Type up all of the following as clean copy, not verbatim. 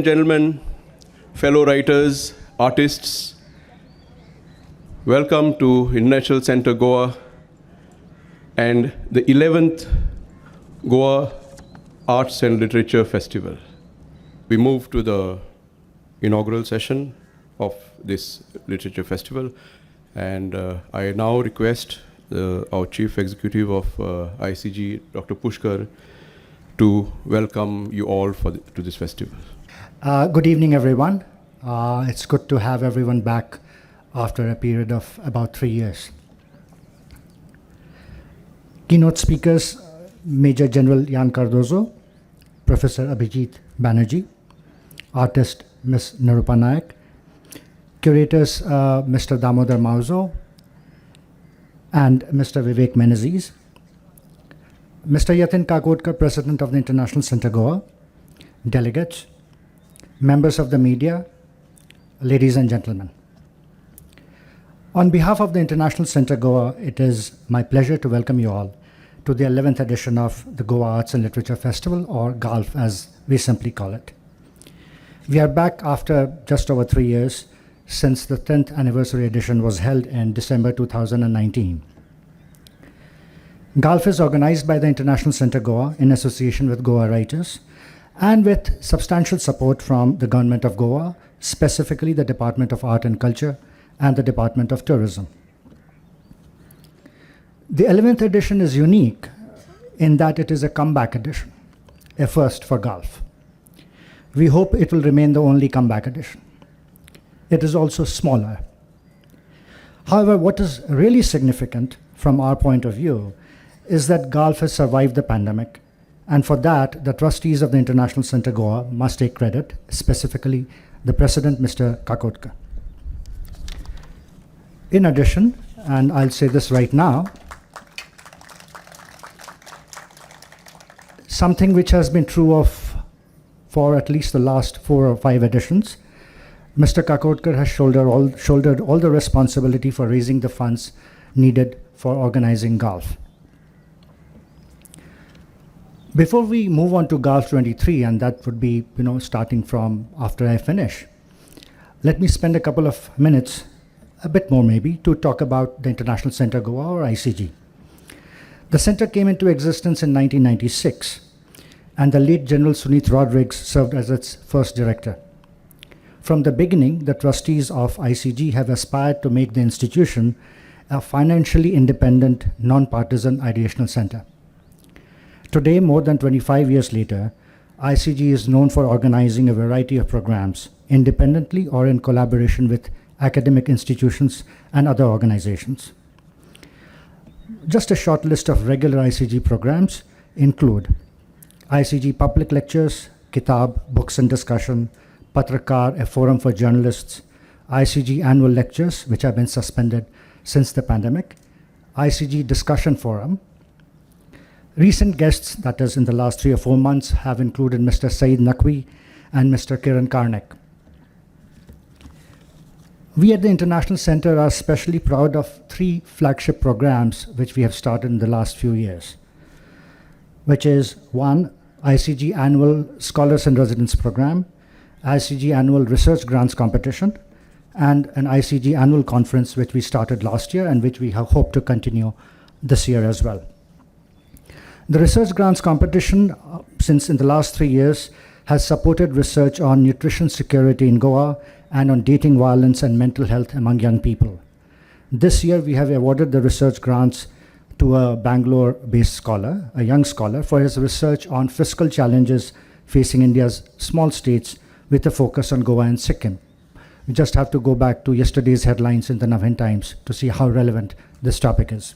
Gentlemen, fellow writers, artists, welcome to International Centre Goa and the 11th Goa Arts and Literature Festival. We move to the inaugural session of this literature festival, and I now request our Chief Executive of ICG, Dr. Pushkar, to welcome you all to this festival. Good evening, everyone. It's good to have everyone back after a period of about 3 years. Keynote speakers, Major General Ian Cardozo, Professor Abhijit Banerjee, artist Ms. Nirupa Naik, curators Mr. Damodar Mauzo and Mr. Vivek Menezes, Mr. Yatin Kakodkar, President of the International Centre Goa, delegates, members of the media, ladies and gentlemen. On behalf of the International Centre Goa, it is my pleasure to welcome you all to the 11th edition of the Goa Arts and Literature Festival, or GALF as we simply call it. We are back after just over 3 years since the 10th anniversary edition was held in December 2019. GALF is organized by the International Centre Goa in association with Goa writers and with substantial support from the Government of Goa, specifically the Department of Art and Culture and the Department of Tourism. The 11th edition is unique in that it is a comeback edition, a first for GALF. We hope it will remain the only comeback edition. It is also smaller. However, what is really significant from our point of view is that GALF has survived the pandemic, and for that, the trustees of the International Centre Goa must take credit, specifically the President, Mr. Kakodkar. In addition, and I'll say this right now, something which has been true of for at least the last 4 or 5 editions, Mr. Kakodkar has shouldered all the responsibility for raising the funds needed for organizing GALF. Before we move on to GALF 23, and that would be starting from after I finish, let me spend a couple of minutes, a bit more maybe, to talk about the International Centre Goa, or ICG. The centre came into existence in 1996, and the late General Sunit Rodrigues served as its first director. From the beginning, the trustees of ICG have aspired to make the institution a financially independent, non-partisan ideational centre. Today, more than 25 years later, ICG is known for organizing a variety of programs, independently or in collaboration with academic institutions and other organizations. Just a short list of regular ICG programs include ICG Public Lectures, Kitab, Books and Discussion, Patrakar, a forum for journalists, ICG Annual Lectures, which have been suspended since the pandemic, ICG Discussion Forum. Recent guests, that is in the last 3 or 4 months, have included Mr. Saeed Naqvi and Mr. Kiran Karnik. We at the International Centre are especially proud of 3 flagship programs which we have started in the last few years, which is 1, ICG Annual Scholars in Residence Program, ICG Annual Research Grants Competition, and an ICG Annual Conference which we started last year and which we hope to continue this year as well. The research grants competition, since in the last 3 years, has supported research on nutrition security in Goa and on dating violence and mental health among young people. This year, we have awarded the research grants to a Bangalore-based scholar, a young scholar, for his research on fiscal challenges facing India's small states with a focus on Goa and Sikkim. We just have to go back to yesterday's headlines in the Navin Times to see how relevant this topic is.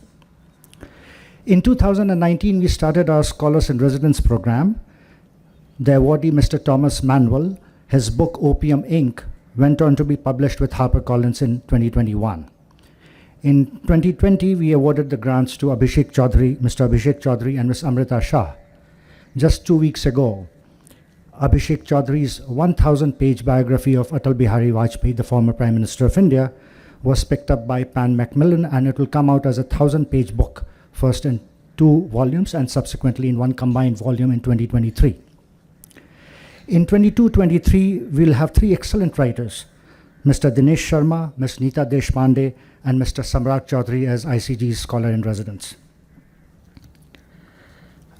In 2019, we started our Scholars in Residence program. The awardee, Mr. Thomas Manuel, his book Opium Inc. went on to be published with HarperCollins in 2021. In 2020, we awarded the grants to Mr. Abhishek Chaudhary and Ms. Amrita Shah. Just 2 weeks ago, Abhishek Chaudhary's 1,000-page biography of Atal Bihari Vajpayee, the former Prime Minister of India, was picked up by Pan Macmillan, and it will come out as a 1,000-page book, first in 2 volumes and subsequently in 1 combined volume in 2023. In 22-23, we'll have three excellent writers, Mr. Dinesh Sharma, Ms. Neeta Deshpande, and Mr. Samrat Chaudhary as ICG's scholar in residence.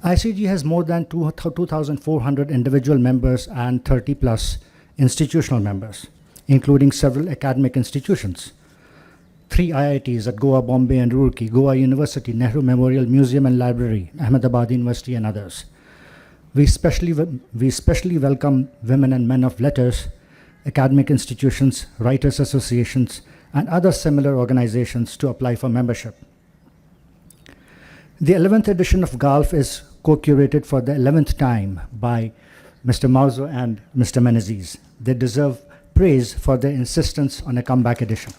ICG has more than 2,400 individual members and 30 plus institutional members, including several academic institutions. 3 IITs at Goa, Bombay, and Roorkee, Goa University, Nehru Memorial Museum and Library, Ahmedabad University, and others. We especially welcome women and men of letters, academic institutions, writers' associations, and other similar organizations to apply for membership. The 11th edition of GALF is co-curated for the 11th time by Mr. Mauzo and Mr. Menezes. They deserve praise for their insistence on a comeback edition.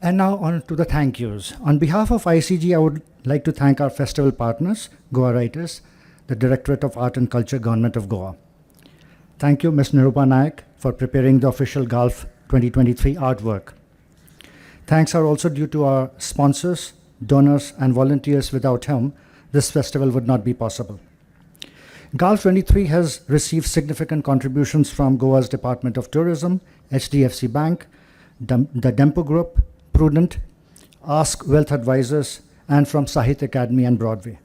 And now on to the thank yous. On behalf of ICG, I would like to thank our festival partners, Goa Writers, the Directorate of Art and Culture, Government of Goa. Thank you, Ms. Nirupa Naik, for preparing the official GALF 2023 artwork. Thanks are also due to our sponsors, donors, and volunteers without whom this festival would not be possible. GALF 23 has received significant contributions from Goa's Department of Tourism, HDFC Bank, the Dempo Group, Prudent, Ask Wealth Advisors, and from Sahitya Academy and Broadway.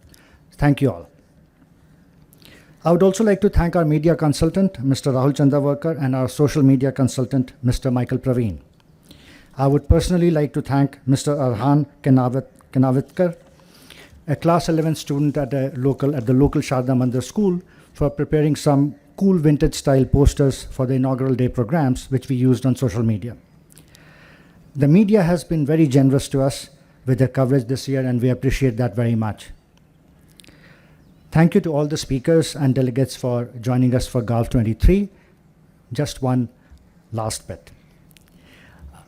Thank you all. I would also like to thank our media consultant, Mr. Rahul Chandavarkar, and our social media consultant, Mr. Michael Praveen. I would personally like to thank Mr. Arhan Kenavitkar, a class 11 student at the local Sharda Mandir school, for preparing some cool vintage style posters for the inaugural day programs, which we used on social media. The media has been very generous to us with their coverage this year, and we appreciate that very much. Thank you to all the speakers and delegates for joining us for GALF 23. Just one last bit.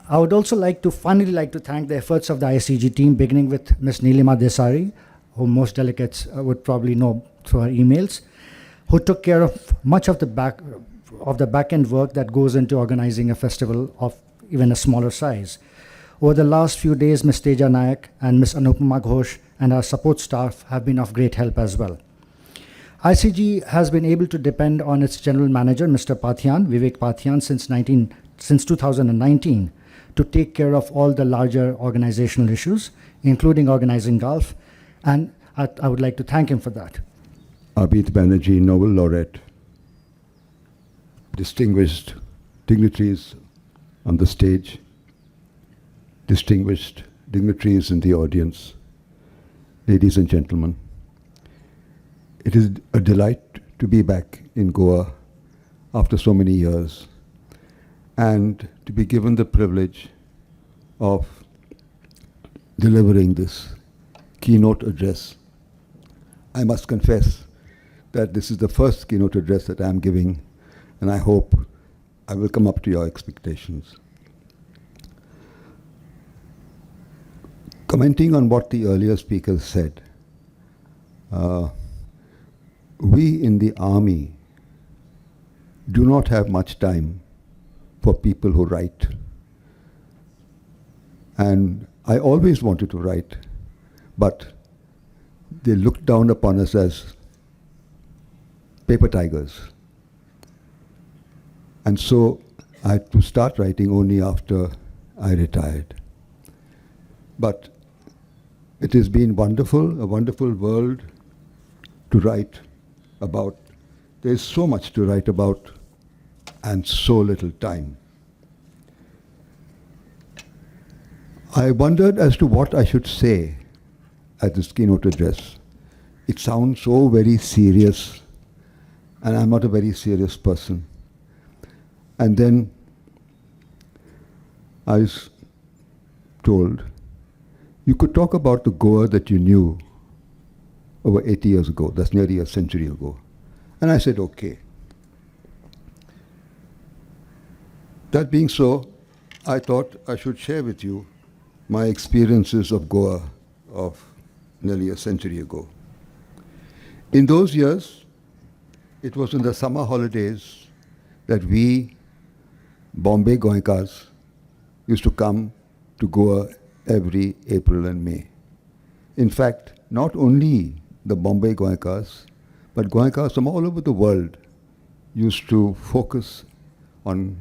I would also finally like to thank the efforts of the ICG team, beginning with Ms. Nilima Desari, who most delegates would probably know through her emails, who took care of much of the back-end work that goes into organizing a festival of even a smaller size. Over the last few days, Ms. Teja Nayak and Ms. Anupama Ghosh and our support staff have been of great help as well. ICG has been able to depend on its general manager, Mr. Pathian, Vivek Pathian, since 2019, to take care of all the larger organizational issues, including organizing GALF, and I would like to thank him for that. Abhijit Banerjee, Nobel laureate, distinguished dignitaries on the stage, distinguished dignitaries in the audience, ladies and gentlemen. It is a delight to be back in Goa after so many years and to be given the privilege of delivering this keynote address. I must confess that this is the first keynote address that I'm giving, and I hope I will come up to your expectations. Commenting on what the earlier speakers said, we in the army do not have much time for people who write. And I always wanted to write, but they looked down upon us as paper tigers. And so I had to start writing only after I retired. But it has been wonderful, a wonderful world to write about. There's so much to write about and so little time. I wondered as to what I should say at this keynote address. It sounds so very serious, and I'm not a very serious person. And then I was told, you could talk about the Goa that you knew over 80 years ago. That's nearly a century ago. And I said, okay. That being so, I thought I should share with you my experiences of Goa of nearly a century ago. In those years, it was in the summer holidays that we, Bombay Goenkars, used to come to Goa every April and May. In fact, not only the Bombay Goenkas, but Goenkas from all over the world used to focus on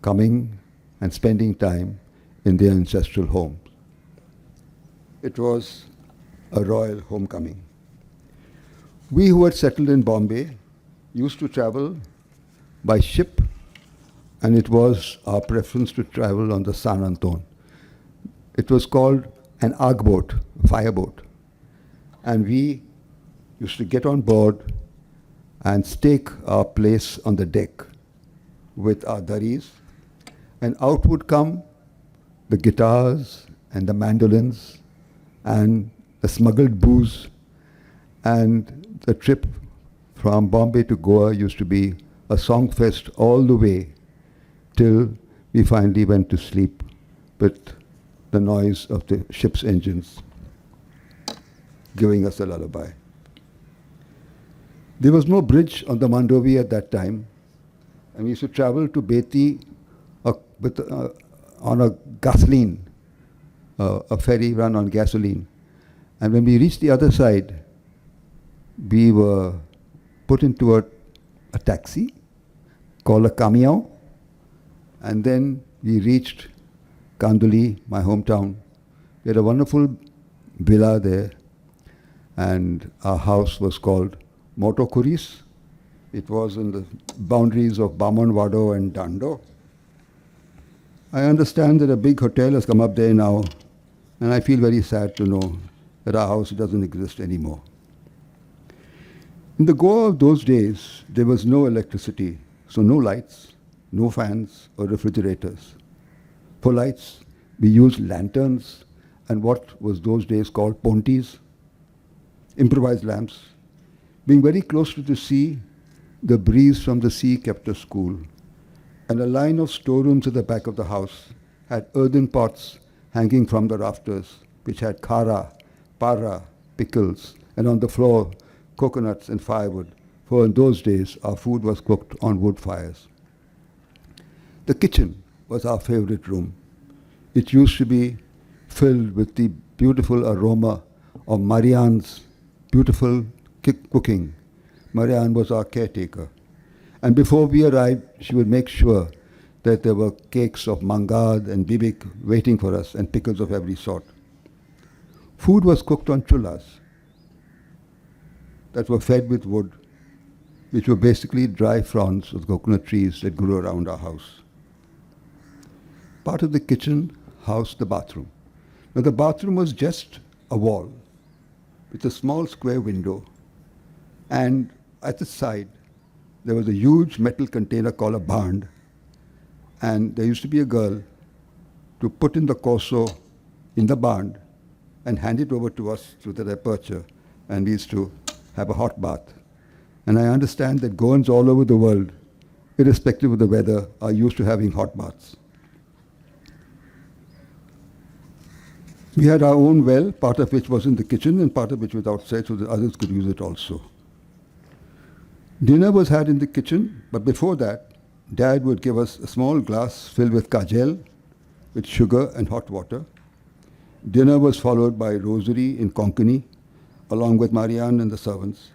coming and spending time in their ancestral homes. It was a royal homecoming. We who had settled in Bombay used to travel by ship, and it was our preference to travel on the San Anton. It was called an arg boat, a fireboat. And we used to get on board and stake our place on the deck with our dharis, and out would come the guitars and the mandolins and the smuggled booze, and the trip from Bombay to Goa used to be a song fest all the way till we finally went to sleep with the noise of the ship's engines giving us a lullaby. There was no bridge on the Mandovi at that time, and we used to travel to Beti on a gasoline, a ferry run on gasoline. And when we reached the other side, we were put into a taxi called a camion, and then we reached Kanduli, my hometown. We had a wonderful villa there, and our house was called Motokuris. It was in the boundaries of Bamanwado and Dando. I understand that a big hotel has come up there now, and I feel very sad to know that our house doesn't exist anymore. In the Goa of those days, there was no electricity, so no lights, no fans or refrigerators. For lights, we used lanterns and what was those days called pontis, improvised lamps. Being very close to the sea, the breeze from the sea kept us cool. And a line of storerooms at the back of the house had earthen pots hanging from the rafters, which had khara, para, pickles, and on the floor, coconuts and firewood, for in those days our food was cooked on wood fires. The kitchen was our favorite room. It used to be filled with the beautiful aroma of Marianne's beautiful cooking. Marianne was our caretaker. And before we arrived, she would make sure that there were cakes of mangad and bibik waiting for us and pickles of every sort. Food was cooked on chullas that were fed with wood, which were basically dry fronds of coconut trees that grew around our house. Part of the kitchen housed the bathroom. Now the bathroom was just a wall with a small square window, and at the side there was a huge metal container called a band, and there used to be a girl to put in the corso in the band and hand it over to us through the aperture, and we used to have a hot bath. And I understand that Goans all over the world, irrespective of the weather, are used to having hot baths. We had our own well, part of which was in the kitchen and part of which was outside, so that others could use it also. Dinner was had in the kitchen, but before that, Dad would give us a small glass filled with kajal, with sugar and hot water. Dinner was followed by rosary in Konkani, along with Marianne and the servants.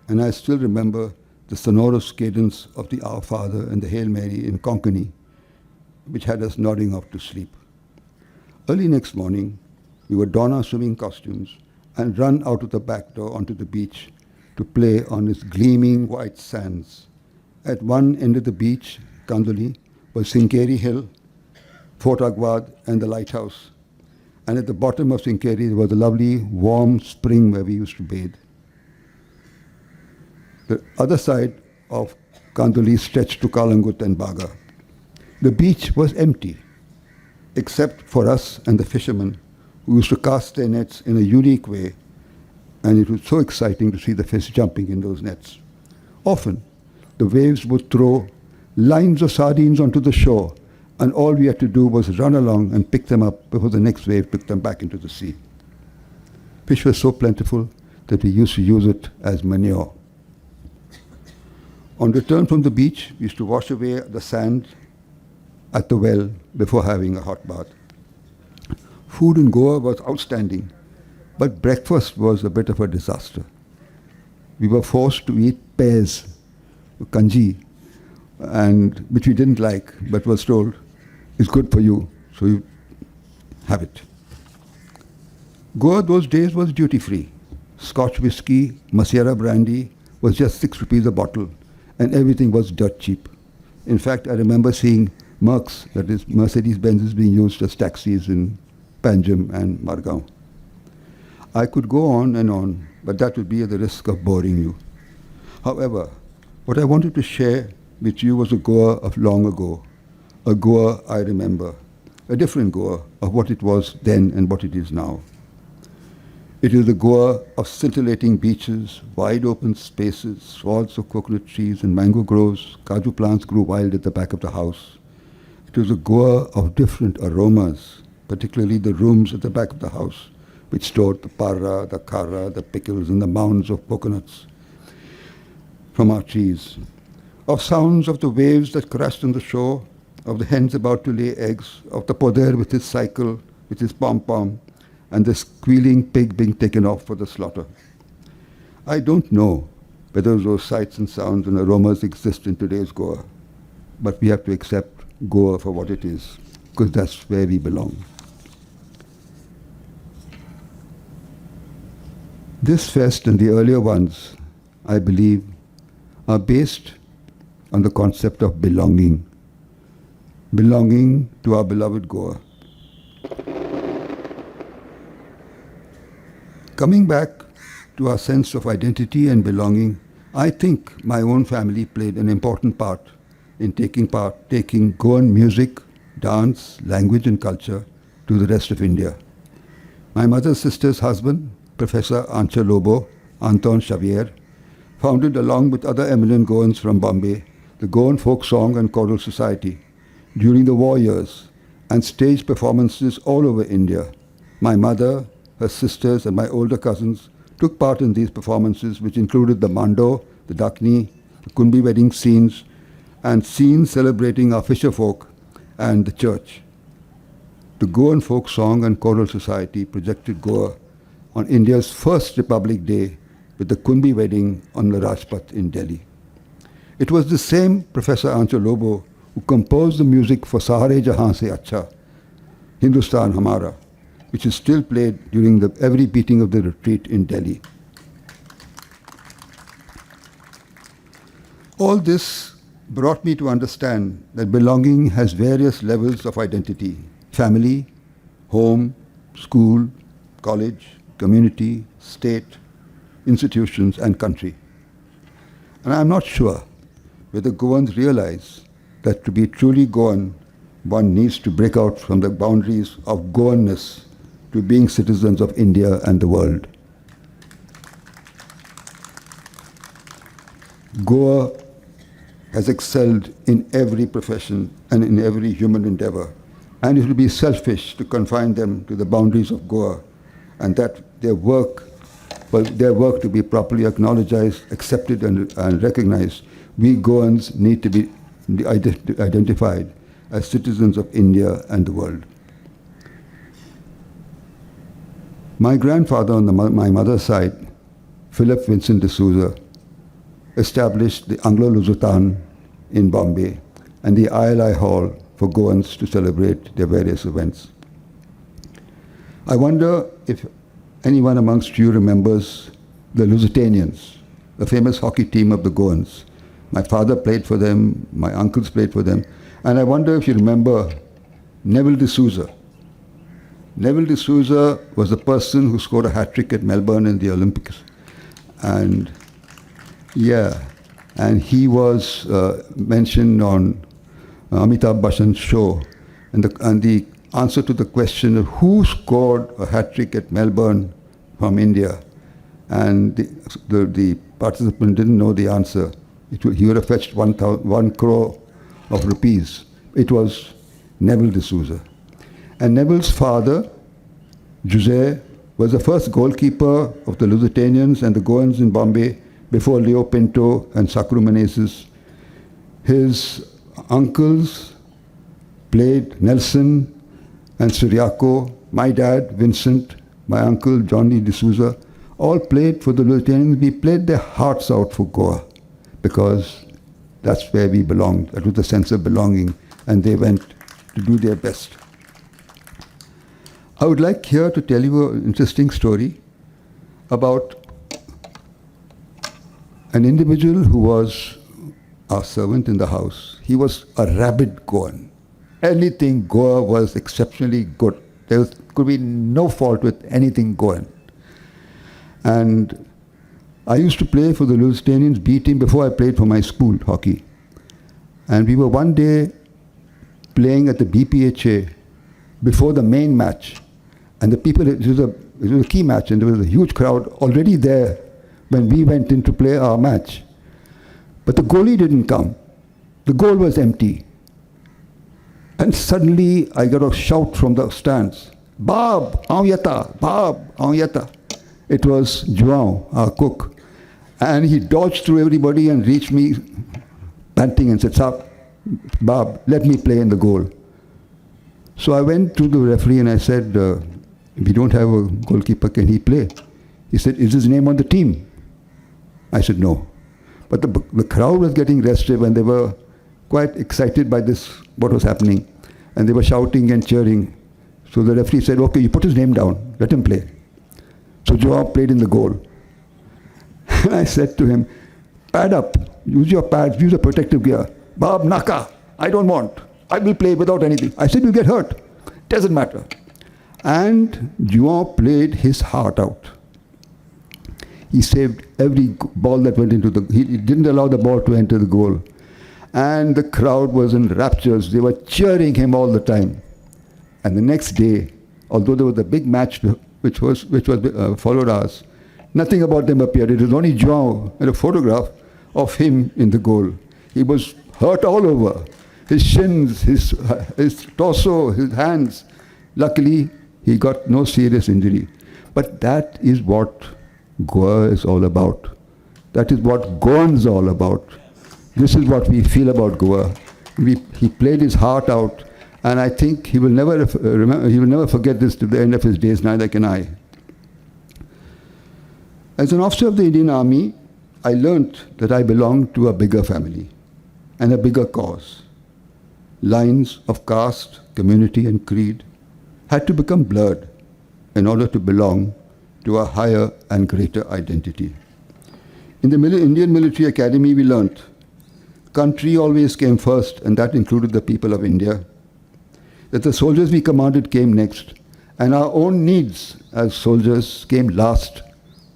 And I still remember the sonorous cadence of the Our Father and the Hail Mary in Konkani, which had us nodding off to sleep. Early next morning, we would don our swimming costumes and run out of the back door onto the beach to play on its gleaming white sands. At one end of the beach, Kanduli, was Sinkeri Hill, Fort Agwad, and the lighthouse. And at the bottom of Sinkeri, there was a lovely warm spring where we used to bathe. The other side of Kanduli stretched to Kalangut and Baga. The beach was empty, except for us and the fishermen, who used to cast their nets in a unique way, and it was so exciting to see the fish jumping in those nets. Often, the waves would throw lines of sardines onto the shore, and all we had to do was run along and pick them up before the next wave took them back into the sea. Fish was so plentiful that we used to use it as manure. On return from the beach, we used to wash away the sand at the well before having a hot bath. Food in Goa was outstanding, but breakfast was a bit of a disaster. we were forced to eat pears, kanji, and which we didn't like, but was told is good for you, so you have it. Goa those days was duty-free. Scotch whiskey, Massera brandy was just 6 rupees a bottle, and everything was dirt cheap. In fact, I remember seeing Mercs, that is Mercedes-Benzes, being used as taxis in Panjim and Margao. I could go on, but that would be at the risk of boring you. However, what I wanted to share with you was a Goa of long ago, a Goa I remember, a different Goa of what it was then and what it is now. It is the Goa of scintillating beaches, wide open spaces, swaths of coconut trees and mango groves. Kaju plants grew wild at the back of the house. It was a Goa of different aromas, particularly the rooms at the back of the house, which stored the para, the kara, the pickles, and the mounds of coconuts from our trees. Of sounds of the waves that crashed on the shore, of the hens about to lay eggs, of the poder with his cycle, with his pom-pom, and the squealing pig being taken off for the slaughter. I don't know whether those sights and sounds and aromas exist in today's Goa, but we have to accept Goa for what it is, because that's where we belong. This fest and the earlier ones, I believe, are based on the concept of belonging to our beloved Goa. Coming back to our sense of identity and belonging, I think my own family played an important part in taking Goan music, dance, language and culture to the rest of India. My mother's sister's husband, Professor Ancha Lobo, Anton Xavier, founded along with other eminent Goans from Bombay, the Goan Folk Song and Choral Society during the war years and staged performances all over India. My mother, her sisters and my older cousins took part in these performances, which included the Mando, the Dakni, the Kunbi wedding scenes, and scenes celebrating our fisher folk and the church. The Goan Folk Song and Choral Society projected Goa on India's first Republic Day with the Kunbi wedding on the Rajpath in Delhi. It was the same Professor Ancha Lobo who composed the music for Sahare Jahan Se Acha, Hindustan Hamara, which is still played during every beating of the retreat in Delhi. All this brought me to understand that belonging has various levels of identity: family, home, school, college, community, state, institutions, and country. And I'm not sure whether Goans realize that to be truly Goan, one needs to break out from the boundaries of Goanness to being citizens of India and the world. Goa has excelled in every profession and in every human endeavor, and it would be selfish to confine them to the boundaries of Goa, and that their work to be properly acknowledged, accepted and recognized. We Goans need to be identified as citizens of India and the world. My grandfather on my mother's side, Philip Vincent D'Souza, established the Anglo-Lusotan in Bombay and the ILI Hall for Goans to celebrate their various events. I wonder if anyone amongst you remembers the Lusitanians, the famous hockey team of the Goans. My father played for them, my uncles played for them, and I wonder if you remember Neville D'Souza. Neville D'Souza was the person who scored a hat-trick at Melbourne in the Olympics. And he was mentioned on Amitabh Bachchan's show. And the answer to the question of who scored a hat-trick at Melbourne from India, and the participant didn't know the answer. He would have fetched 1 crore of rupees. It was Neville D'Souza. And Neville's father, Jose, was the first goalkeeper of the Lusitanians and the Goans in Bombay before Leo Pinto and Sakru Meneses. His uncles played Nelson and Suriaco. My dad, Vincent, my uncle, Johnny D'Souza, all played for the lieutenants. We played their hearts out for Goa because that's where we belonged. That was the sense of belonging, and they went to do their best. I would like here to tell you an interesting story about an individual who was our servant in the house. He was a rabid Goan. Anything Goa was exceptionally good. Could be no fault with anything Goan. And I used to play for the Lusitanians B team before I played for my school hockey. And we were one day playing at the BPHA before the main match. And the people, it was a key match, and there was a huge crowd already there when we went in to play our match. But the goalie didn't come. The goal was empty. And suddenly I got a shout from the stands, "Bob, aun Bob, aun." It was João, our cook. And he dodged through everybody and reached me panting and said, "Sir, Bob, let me play in the goal." So I went to the referee and I said, "We don't have a goalkeeper, can he play?" He said, "Is his name on the team?" I said, "No." But the crowd was getting restive and they were quite excited by this, what was happening. And they were shouting and cheering. So the referee said, "Okay, you put his name down, let him play." So Joao played in the goal. And I said to him, "Pad up, use your pads, use a protective gear." "Bob, Naka, I don't want. I will play without anything." I said, "You'll get hurt. Doesn't matter." And Joao played his heart out. He saved every ball that went into he didn't allow the ball to enter the goal. And the crowd was in raptures. They were cheering him all the time. And the next day, although there was a big match which was followed ours, nothing about them appeared. It was only Joao and a photograph of him in the goal. He was hurt all over. His shins, his torso, his hands. Luckily, he got no serious injury. But that is what Goa is all about. That is what Goans are all about. This is what we feel about Goa. He played his heart out, and I think he will never forget this to the end of his days, neither can I. As an officer of the Indian Army, I learnt that I belonged to a bigger family and a bigger cause. Lines of caste, community, and creed had to become blurred in order to belong to a higher and greater identity. In the Indian Military Academy, we learnt country always came first, and that included the people of India. That the soldiers we commanded came next, and our own needs as soldiers came last,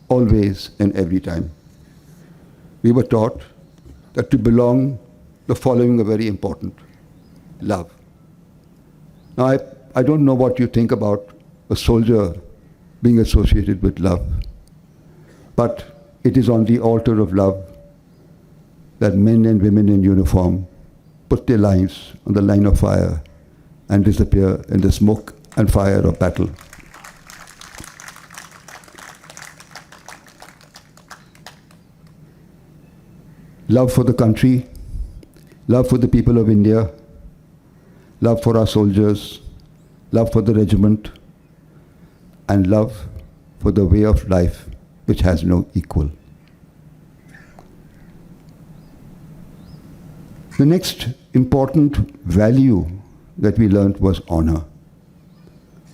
always and every time. We were taught that to belong, the following are very important. Love. Now, I don't know what you think about a soldier being associated with love, but it is on the altar of love that men and women in uniform put their lives on the line of fire and disappear in the smoke and fire of battle. Love for the country, love for the people of India, love for our soldiers, love for the regiment, and love for the way of life which has no equal. The next important value that we learnt was honor.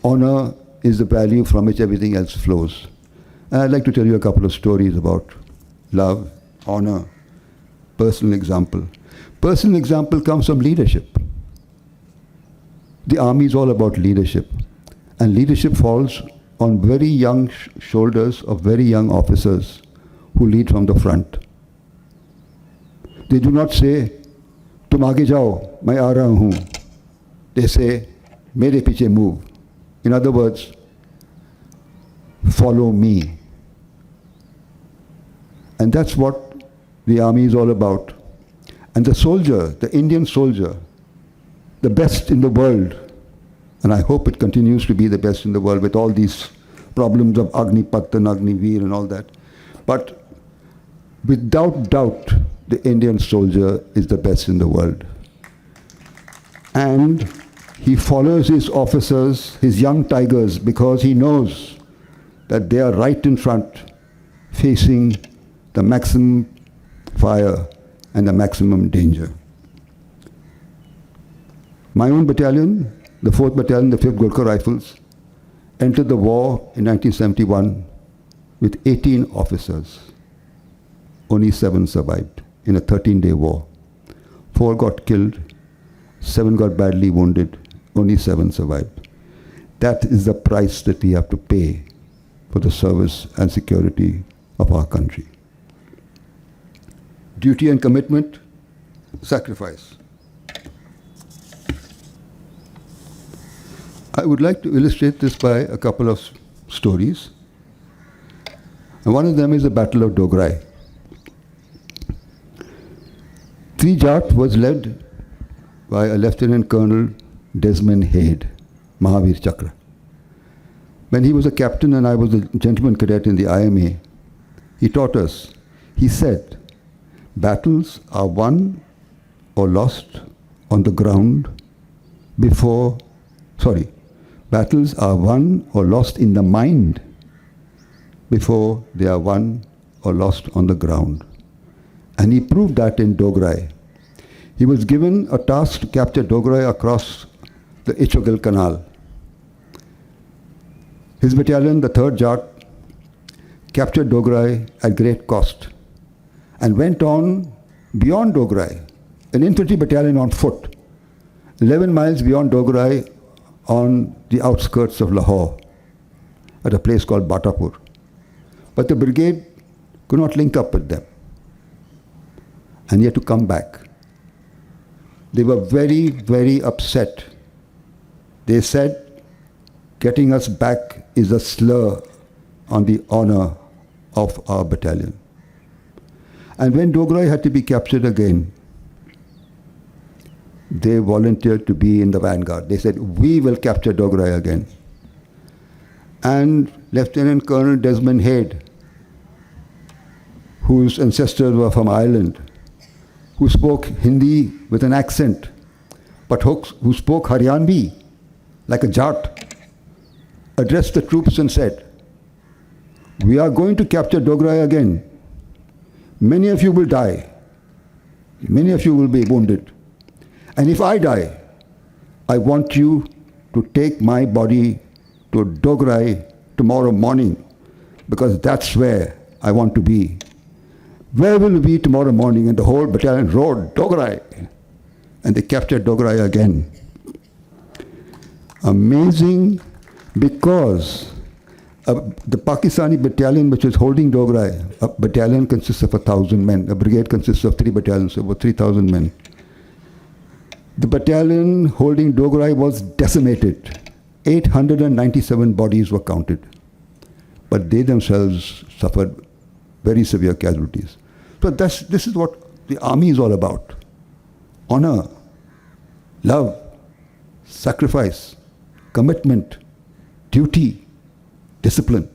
Honor is the value from which everything else flows. And I'd like to tell you a couple of stories about love, honor, personal example. Personal example comes from leadership. The army is all about leadership. And leadership falls on very young shoulders of very young officers who lead from the front. They do not say, "Tum aage jao, main aa raha hoon." They say, "Mere piche move." In other words, follow me. And that's what the army is all about. And the soldier, the Indian soldier, the best in the world, and I hope it continues to be the best in the world with all these problems of Agnipat and Agniveer and all that. But without doubt, the Indian soldier is the best in the world. And he follows his officers, his young tigers, because he knows that they are right in front facing the maximum fire and the maximum danger. My own battalion, the 4th Battalion, the 5th Gurkha Rifles, entered the war in 1971 with 18 officers. Only 7 survived in a 13-day war. 4 got killed, 7 got badly wounded, only 7 survived. That is the price that we have to pay for the service and security of our country. Duty and commitment, sacrifice. I would like to illustrate this by a couple of stories. And one of them is the Battle of Dograi. 3 Jat was led by a Lieutenant Colonel Desmond Hayde, Mahavir Chakra. When he was a captain and I was a gentleman cadet in the IMA, he taught us, he said, battles are won or lost on the ground battles are won or lost in the mind before they are won or lost on the ground. And he proved that in Dograi. He was given a task to capture Dograi across the Ichogal Canal. His battalion, the 3rd Jat, captured Dograi at great cost and went on beyond Dograi, an infantry battalion on foot, 11 miles beyond Dograi on the outskirts of Lahore, at a place called Batapur. But the brigade could not link up with them, and he had to come back. They were very, very upset. They said, getting us back is a slur on the honor of our battalion. And when Dograi had to be captured again, they volunteered to be in the vanguard. They said, we will capture Dograi again. And Lieutenant Colonel Desmond Hayde, whose ancestors were from Ireland, who spoke Hindi with an accent, but who spoke Haryanvi like a Jat, addressed the troops and said, we are going to capture Dograi again. Many of you will die. Many of you will be wounded. And if I die, I want you to take my body to Dograi tomorrow morning, because that's where I want to be. Where will we be tomorrow morning? And the whole battalion rode Dograi. And they captured Dograi again. Amazing, because the Pakistani battalion which was holding Dograi, a battalion consists of 1,000 men. A brigade consists of 3 battalions, so about 3,000 men. The battalion holding Dograi was decimated. 897 bodies were counted. But they themselves suffered very severe casualties. So this is what the army is all about. Honor, love, sacrifice, commitment, duty, discipline.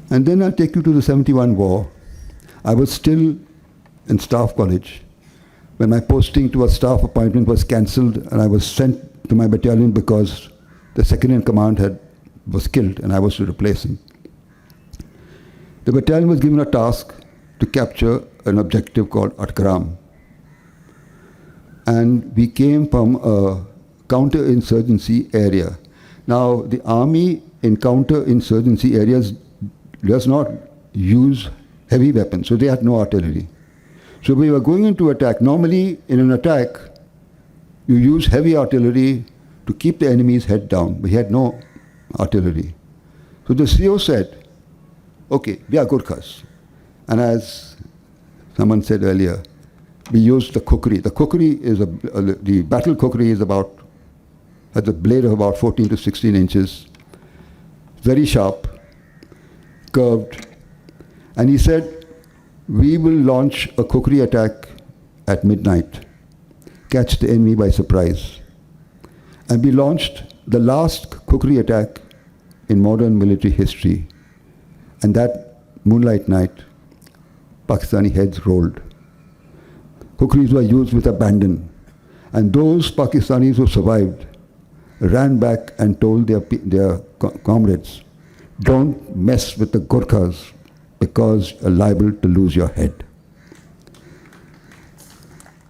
And then I'll take you to the 71 war. I was still in Staff College when my posting to a staff appointment was cancelled, and I was sent to my battalion because the second in command was killed and I was to replace him. The battalion was given a task to capture an objective called Atkaram. And we came from a counterinsurgency area. Now, the army in counterinsurgency areas does not use heavy weapons, so they had no artillery. So we were going into attack. Normally, in an attack, you use heavy artillery to keep the enemy's head down. We had no artillery. So the CO said, okay, we are Gurkhas. And as someone said earlier, we used the kukri. The kukri is the battle kukri is has a blade of about 14 to 16 inches, very sharp, curved. And he said, we will launch a kukri attack at midnight, catch the enemy by surprise. And we launched the last kukri attack in modern military history. And that moonlight night, Pakistani heads rolled. Kukris were used with abandon. And those Pakistanis who survived ran back and told their comrades, don't mess with the Gurkhas because you're liable to lose your head.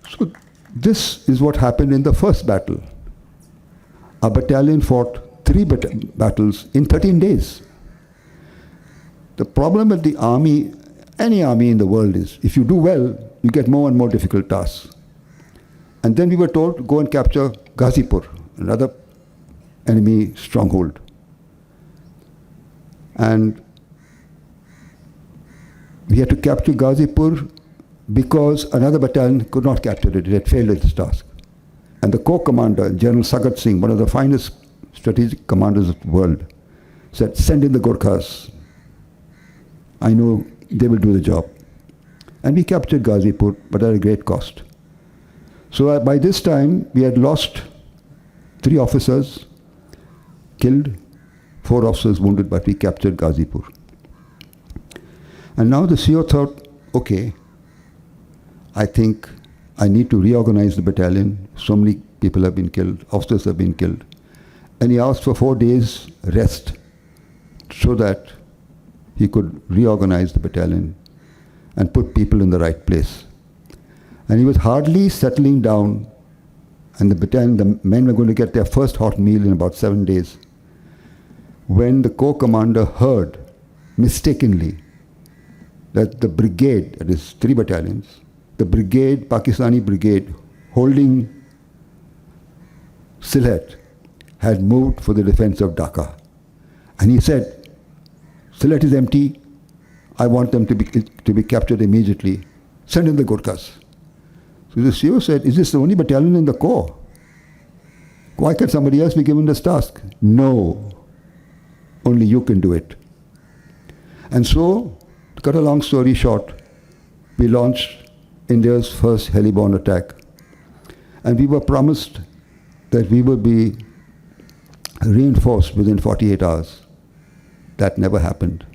So this is what happened in the first battle. Our battalion fought 3 battles in 13 days. The problem with the army, any army in the world, is if you do well, you get more and more difficult tasks. And then we were told to go and capture Ghazipur, another enemy stronghold. And we had to capture Ghazipur because another battalion could not capture it. It had failed its task. And the corps commander, General Sagat Singh, one of the finest strategic commanders of the world, said, send in the Gurkhas. I know they will do the job. And we captured Ghazipur, but at a great cost. So by this time, we had lost 3 officers, killed, 4 officers wounded, but we captured Ghazipur. And now the CO thought, okay, I think I need to reorganize the battalion. So many people have been killed, officers have been killed. And he asked for 4 days rest so that he could reorganize the battalion and put people in the right place. And he was hardly settling down, and the men were going to get their first hot meal in about 7 days, when the corps commander heard, mistakenly, that the brigade, that is 3 battalions, the brigade, Pakistani brigade, holding Sylhet, had moved for the defense of Dhaka. And he said, Sylhet is empty, I want them to be captured immediately. Send in the Gurkhas. So the CO said, is this the only battalion in the corps? Why can't somebody else be given this task? No, only you can do it. And so, to cut a long story short, we launched India's first heli-borne attack. And we were promised that we would be reinforced within 48 hours. That never happened.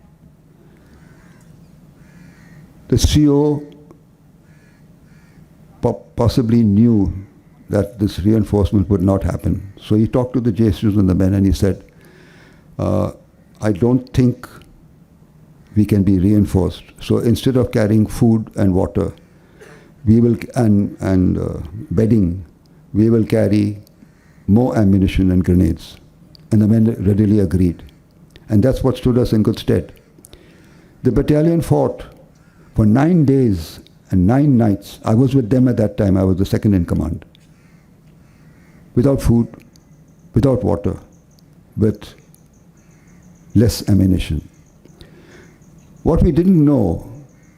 The CO possibly knew that this reinforcement would not happen. So he talked to the JSUs and the men and he said, I don't think we can be reinforced. So instead of carrying food and water, we will and bedding, we will carry more ammunition and grenades. And the men readily agreed. And that's what stood us in good stead. The battalion fought for 9 days and 9 nights. I was with them at that time. I was the second in command. Without food, without water, with less ammunition. What we didn't know,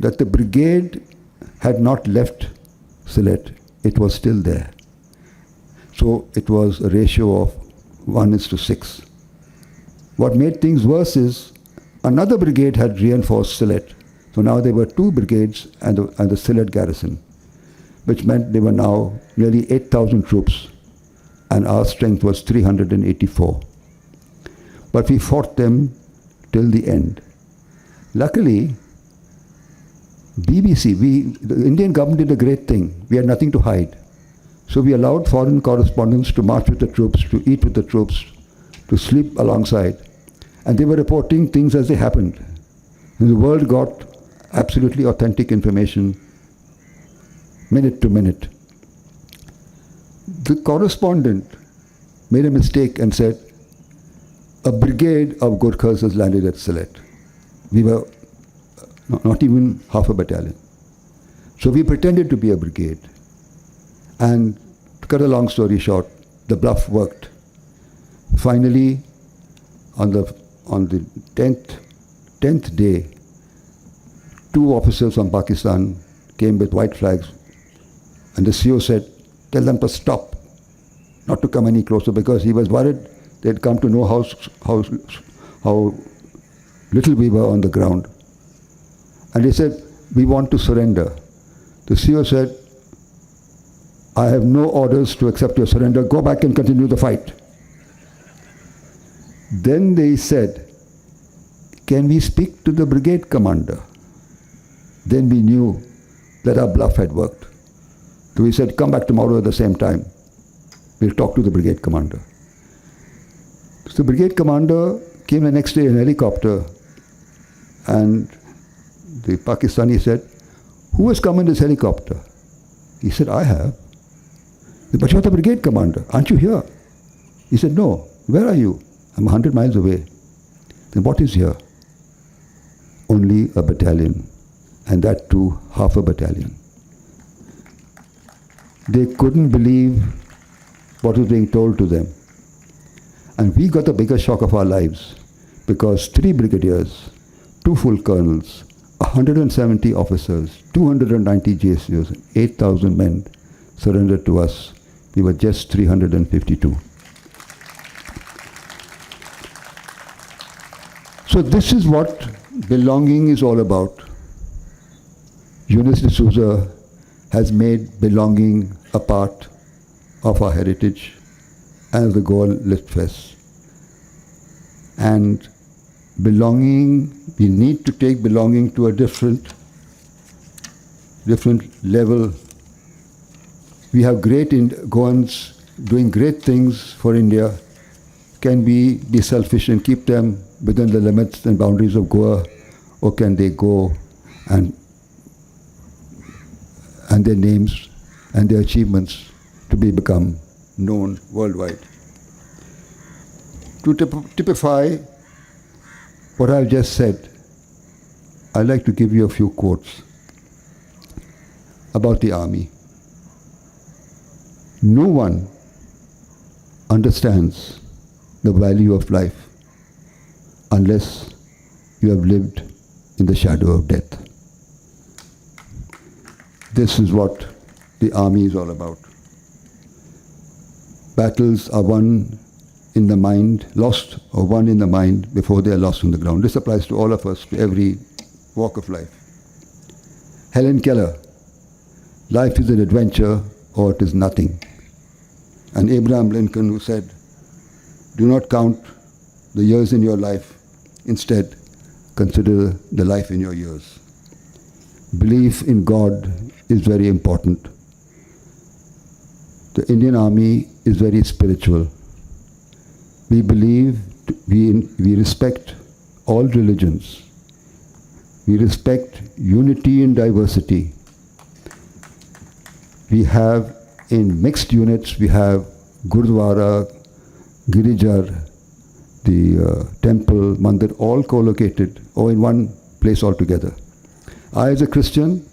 that the brigade had not left Sylhet. It was still there. So it was a ratio of 1:6. What made things worse is another brigade had reinforced Sylhet. So now there were 2 brigades and the Sylhet garrison, which meant there were now nearly 8,000 troops, and our strength was 384. But we fought them till the end. Luckily, BBC, the Indian government did a great thing. We had nothing to hide. So we allowed foreign correspondents to march with the troops, to eat with the troops, to sleep alongside. And they were reporting things as they happened. And the world got absolutely authentic information, minute to minute. The correspondent made a mistake and said, a brigade of Gurkhas has landed at Sylhet. We were not even half a battalion. So we pretended to be a brigade. And to cut a long story short, the bluff worked. Finally, on the 10th day, 2 officers from Pakistan came with white flags, and the CO said, tell them to stop, not to come any closer, because he was worried they'd come to know how little we were on the ground. And they said, we want to surrender. The CO said, I have no orders to accept your surrender. Go back and continue the fight. Then they said, can we speak to the brigade commander? Then we knew that our bluff had worked. So we said, come back tomorrow at the same time. We'll talk to the brigade commander. So the brigade commander Came the next day in a helicopter, and the Pakistani said, "Who has come in this helicopter?" He said, "I have." "But you're the brigade commander. Aren't you here?" He said, "No. Where are you?" "I'm 100 miles away." "Then what is here?" "Only a battalion, and that too half a battalion." They couldn't believe what was being told to them. And we got the biggest shock of our lives, because 3 brigadiers, 2 full colonels, 170 officers, 290 JCOs, 8,000 men surrendered to us. We were just 352. So this is what belonging is all about. Eunice D'Souza has made belonging a part of our heritage and the Goa Lit Fest. And belonging, we need to take belonging to a different level. We have great Goans doing great things for India. Can we be selfish and keep them within the limits and boundaries of Goa, or can they go and their names and their achievements to become known worldwide? To typify what I've just said, I'd like to give you a few quotes about the army. No one understands the value of life unless you have lived in the shadow of death. This is what the army is all about. Battles are won in the mind, lost or won in the mind before they are lost on the ground. This applies to all of us, to every walk of life. Helen Keller, life is an adventure or it is nothing. And Abraham Lincoln, who said, do not count the years in your life, instead consider the life in your years. Belief in God is very important. The Indian Army is very spiritual. We believe, we respect all religions. We respect unity in diversity. We have, in mixed units, we have Gurdwara, Girijar, the temple, mandir, all co-located, or in one place altogether. I, as a Christian,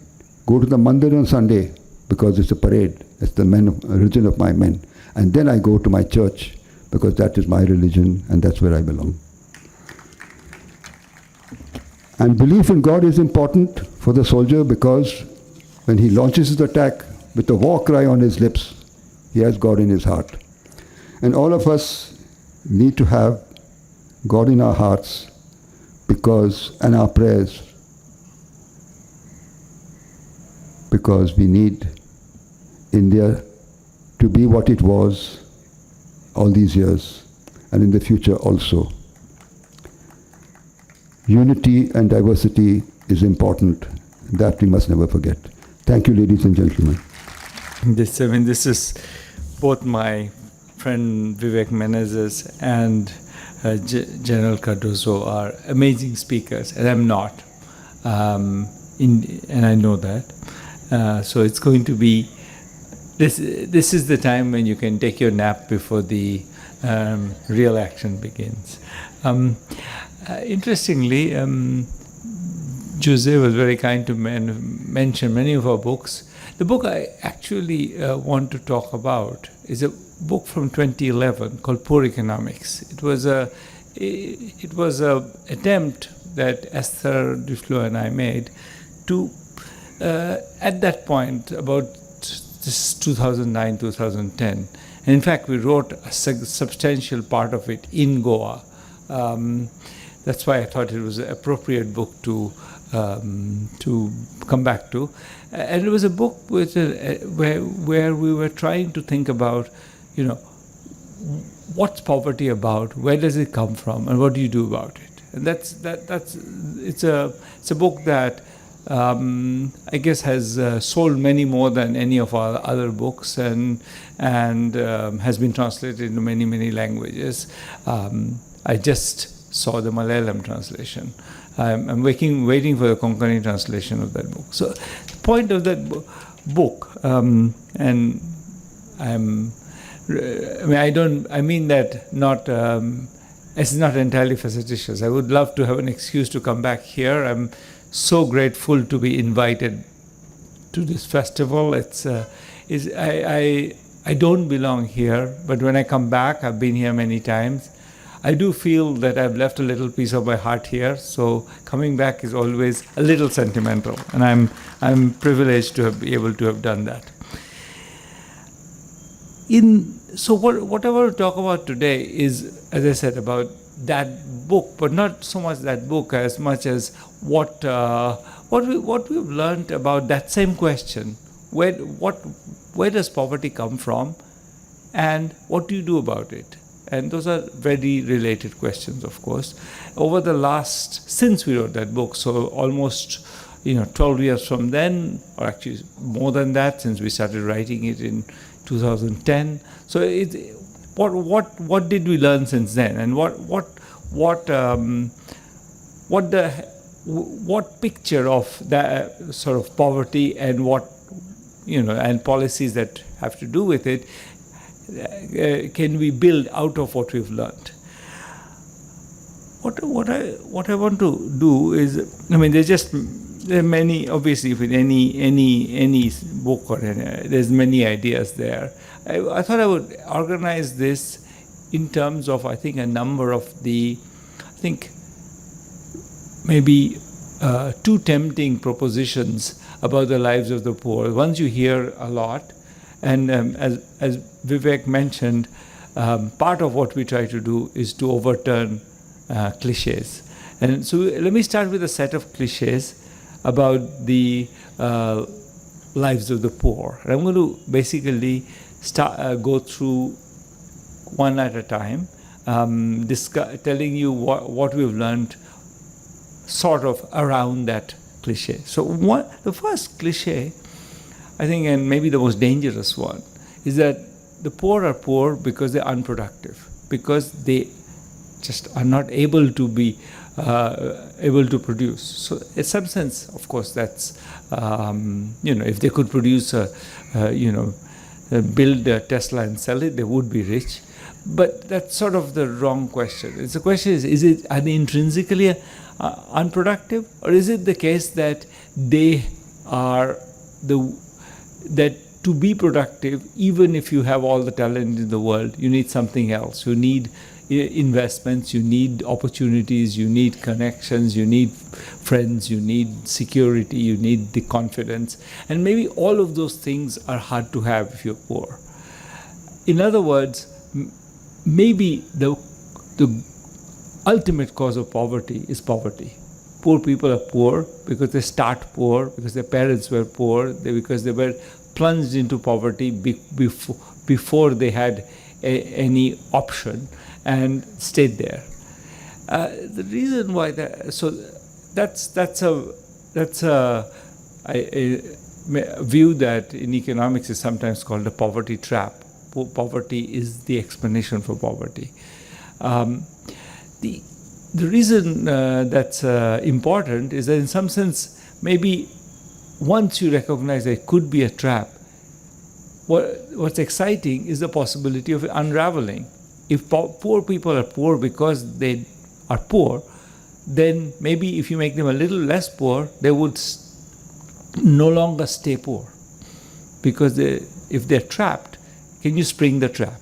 go to the mandir on Sunday because it's a parade. It's the religion of my men. And then I go to my church because that is my religion and that's where I belong. And belief in God is important for the soldier because when he launches his attack with a war cry on his lips, he has God in his heart. And all of us need to have God in our hearts and our prayers, because we need India to be what it was all these years and in the future also. Unity and diversity is important. That we must never forget. Thank you, ladies and gentlemen. This is both my friend Vivek Menezes and General Cardozo are amazing speakers, and I'm not. And I know that. So it's going to be, this is the time when you can take your nap before the real action begins. Interestingly, Jose was very kind to mention many of our books. The book I actually want to talk about is a book from 2011 called Poor Economics. It was a attempt that Esther Duflo and I made to, at that point, about this 2009, 2010. And in fact, we wrote a substantial part of it in Goa. That's why I thought it was an appropriate book to come back to. And it was a book with where we were trying to think about, what's poverty about, where does it come from, and what do you do about it? And it's a book that I guess has sold many more than any of our other books, and has been translated into many languages. I just saw the Malayalam translation. I'm waiting for the Konkani translation of that book. So the point of that book, and I mean that not, it's not entirely facetious. I would love to have an excuse to come back here. I'm so grateful to be invited to this festival. I don't belong here, but when I come back, I've been here many times. I do feel that I've left a little piece of my heart here, so coming back is always a little sentimental, and I'm privileged to be able to have done that. So what I want to talk about today is, as I said, about that book, but not so much that book as much as what we've learned about that same question. Where does poverty come from, and what do you do about it? And those are very related questions, of course. Since we wrote that book, so almost 12 years from then, or actually more than that, since we started writing it in 2010. So what did we learn since then, and what picture of that sort of poverty and and policies that have to do with it can we build out of what we've learned? What I want to do is, there are many, obviously, with any book or there's many ideas there. I thought I would organize this in terms of, I think, a number of maybe two tempting propositions about the lives of the poor. Ones you hear a lot, and as Vivek mentioned, part of what we try to do is to overturn cliches. And so let me start with a set of cliches about the lives of the poor. And I'm going to basically go through one at a time, telling you what we've learned sort of around that cliche. So the first cliche, I think, and maybe the most dangerous one, is that the poor are poor because they're unproductive, because they just are not able to be able to produce. So in some sense, of course, that's if they could produce build a Tesla and sell it, they would be rich. But that's sort of the wrong question. It's the question are they intrinsically unproductive, or is it the case that they are that to be productive, even if you have all the talent in the world, you need something else. You need investments, you need opportunities, you need connections, you need friends, you need security, you need the confidence. And maybe all of those things are hard to have if you're poor. In other words, maybe the ultimate cause of poverty is poverty. Poor people are poor because they start poor, because their parents were poor, because they were plunged into poverty before they had any option and stayed there. The reason why that's a view that in economics is sometimes called a poverty trap. Poverty is the explanation for poverty. The reason that's important is that in some sense, maybe once you recognize that it could be a trap, what's exciting is the possibility of unraveling. If poor people are poor because they are poor, then maybe if you make them a little less poor, they would no longer stay poor. Because if they're trapped, can you spring the trap?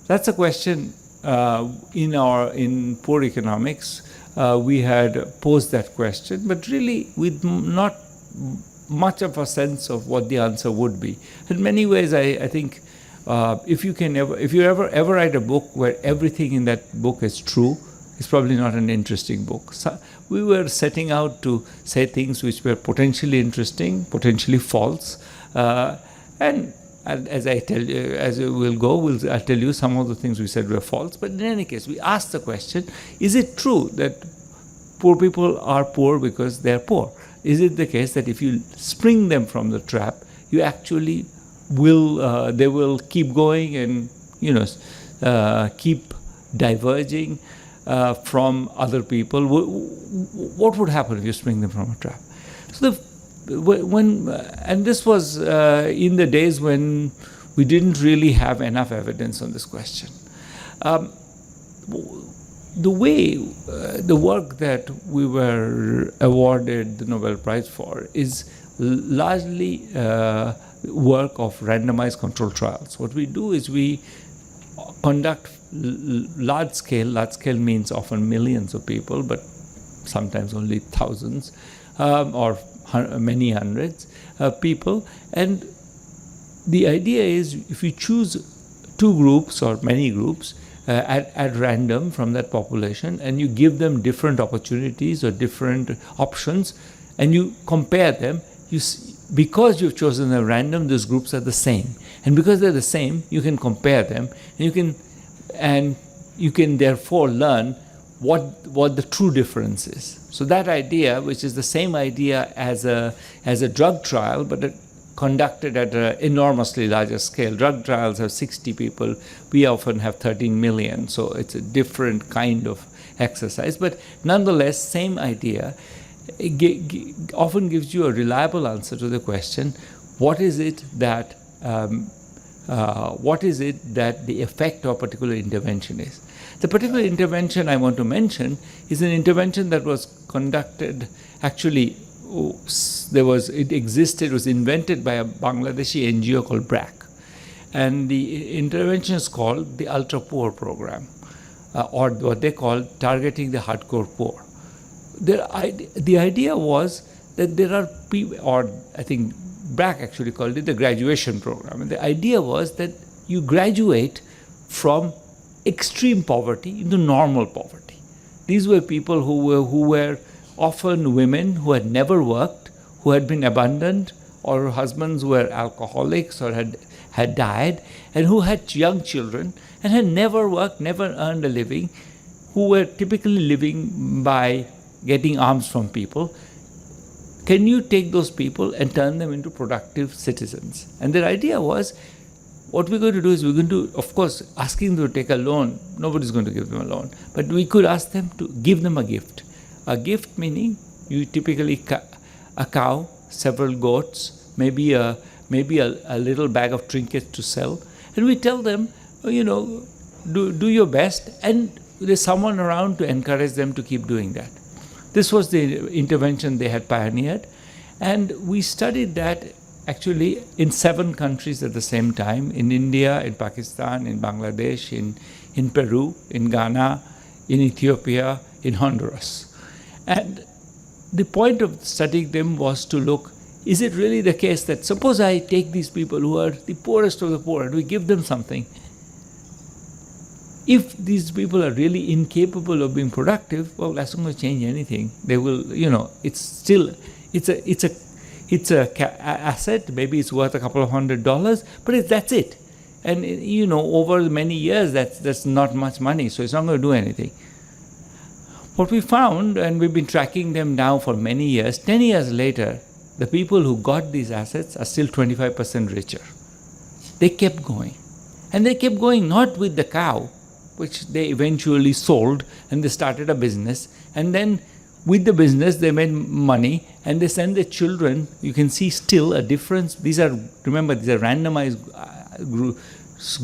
That's a question in poor economics. We had posed that question, but really with not much of a sense of what the answer would be. In many ways, I think if you ever write a book where everything in that book is true, it's probably not an interesting book. So we were setting out to say things which were potentially interesting, potentially false, and as I tell you, as we'll go, I'll tell you some of the things we said were false. But in any case, we asked the question: is it true that poor people are poor because they are poor? Is it the case that if you spring them from the trap, you actually they will keep going and keep diverging? from other people, what would happen if you spring them from a trap? So and this was in the days when we didn't really have enough evidence on this question. The way the work that we were awarded the Nobel Prize for is largely work of randomized controlled trials. What we do is we conduct large scale means often millions of people, but sometimes only thousands or many hundreds of people. And the idea is if you choose two groups or many groups at random from that population, and you give them different opportunities or different options, and you compare them, because you've chosen them random, those groups are the same. And because they're the same, you can compare them, and you can therefore learn what the true difference is. So that idea, which is the same idea as a drug trial, but conducted at an enormously larger scale. Drug trials have 60 people. We often have 13 million. So it's a different kind of exercise. But nonetheless, same idea. It often gives you a reliable answer to the question, what is it that the effect of a particular intervention is? The particular intervention I want to mention is an intervention that was conducted, actually, it was invented by a Bangladeshi NGO called BRAC. And the intervention is called the Ultra Poor Program, or what they call targeting the hardcore poor. The idea was that there are people, or I think BRAC actually called it the graduation program. And the idea was that you graduate from extreme poverty into normal poverty. These were people who were often women who had never worked, who had been abandoned, or husbands were alcoholics or had died, and who had young children and had never worked, never earned a living, who were typically living by getting alms from people. Can you take those people and turn them into productive citizens? And their idea was, what we're going to do is we're going to, of course, asking them to take a loan, nobody's going to give them a loan, but we could ask them to give them a gift. A gift meaning you typically a cow, several goats, maybe a little bag of trinkets to sell, and we tell them, do your best, and there's someone around to encourage them to keep doing that. This was the intervention they had pioneered, and we studied that actually in 7 countries at the same time: in India, in Pakistan, in Bangladesh, in Peru, in Ghana, in Ethiopia, in Honduras. And the point of studying them was to look, is it really the case that suppose I take these people who are the poorest of the poor and we give them something, if these people are really incapable of being productive, well, that's not going to change anything. They will, it's still, it's a asset, maybe it's worth a couple of $100, but that's it. And, over many years, that's not much money, so it's not going to do anything. What we found, and we've been tracking them now for many years, 10 years later, the people who got these assets are still 25% richer. They kept going. And they kept going not with the cow, which they eventually sold, and they started a business. And then with the business, they made money, and they send their children. You can see still a difference. Remember, these are randomized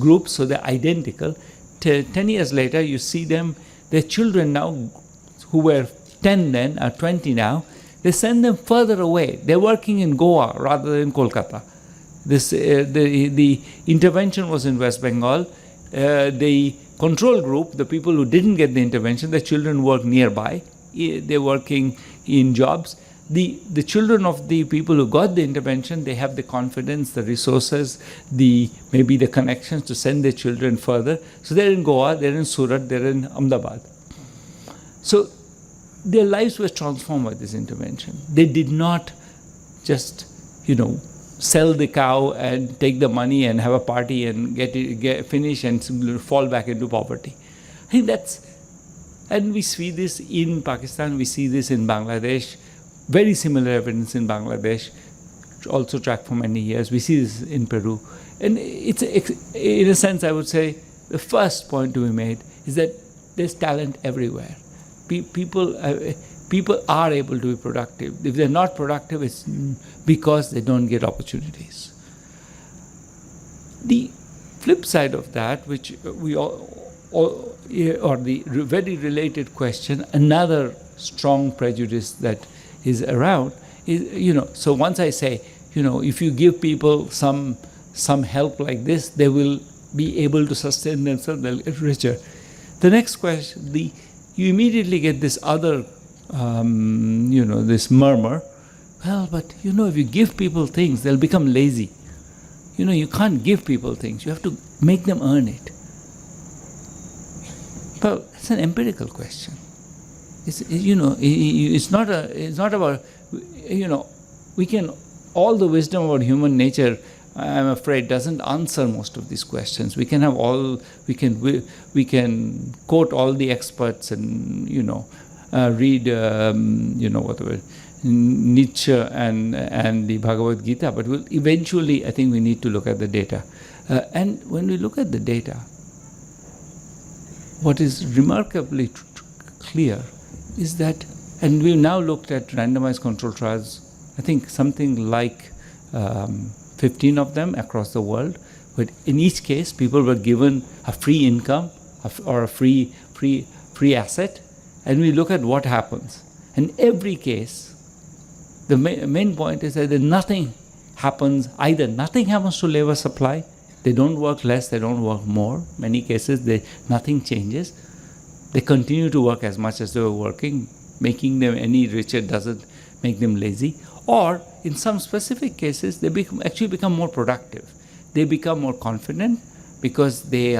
groups, so they're identical. 10 years later, you see them, their children now, who were 10 then, are 20 now, they send them further away. They're working in Goa rather than Kolkata. The intervention was in West Bengal. The control group, the people who didn't get the intervention, the children work nearby. They're working in jobs. The children of the people who got the intervention, they have the confidence, the resources, maybe the connections to send their children further. So they're in Goa, they're in Surat, they're in Ahmedabad. So their lives were transformed by this intervention. They did not just, sell the cow and take the money and have a party and get finish and fall back into poverty. I think and we see this in Pakistan, we see this in Bangladesh, very similar evidence in Bangladesh, also tracked for many years. We see this in Peru. And it's, in a sense, I would say, the first point to be made is that there's talent everywhere. People are able to be productive. If they're not productive, it's because they don't get opportunities. The flip side of that, which we all or the very related question, another strong prejudice that is around is, so once I say, if you give people some help like this, they will be able to sustain themselves, they'll get richer. The next question, you immediately get this other, this murmur. Well, but if you give people things, they'll become lazy. You can't give people things. You have to make them earn it. Well, it's an empirical question. It's not about, we can, all the wisdom about human nature, I'm afraid, doesn't answer most of these questions. We can we can quote all the experts and, read, whatever, Nietzsche and the Bhagavad Gita, but eventually I think we need to look at the data. And when we look at the data, what is remarkably clear is that, and we've now looked at randomized control trials, I think something like 15 of them across the world, but in each case people were given a free income or a free asset, and we look at what happens. In every case, the main point is that nothing happens to labor supply. They don't work less, they don't work more. Many cases, nothing changes. They continue to work as much as they were working. Making them any richer doesn't make them lazy. Or, in some specific cases, they actually become more productive. They become more confident because they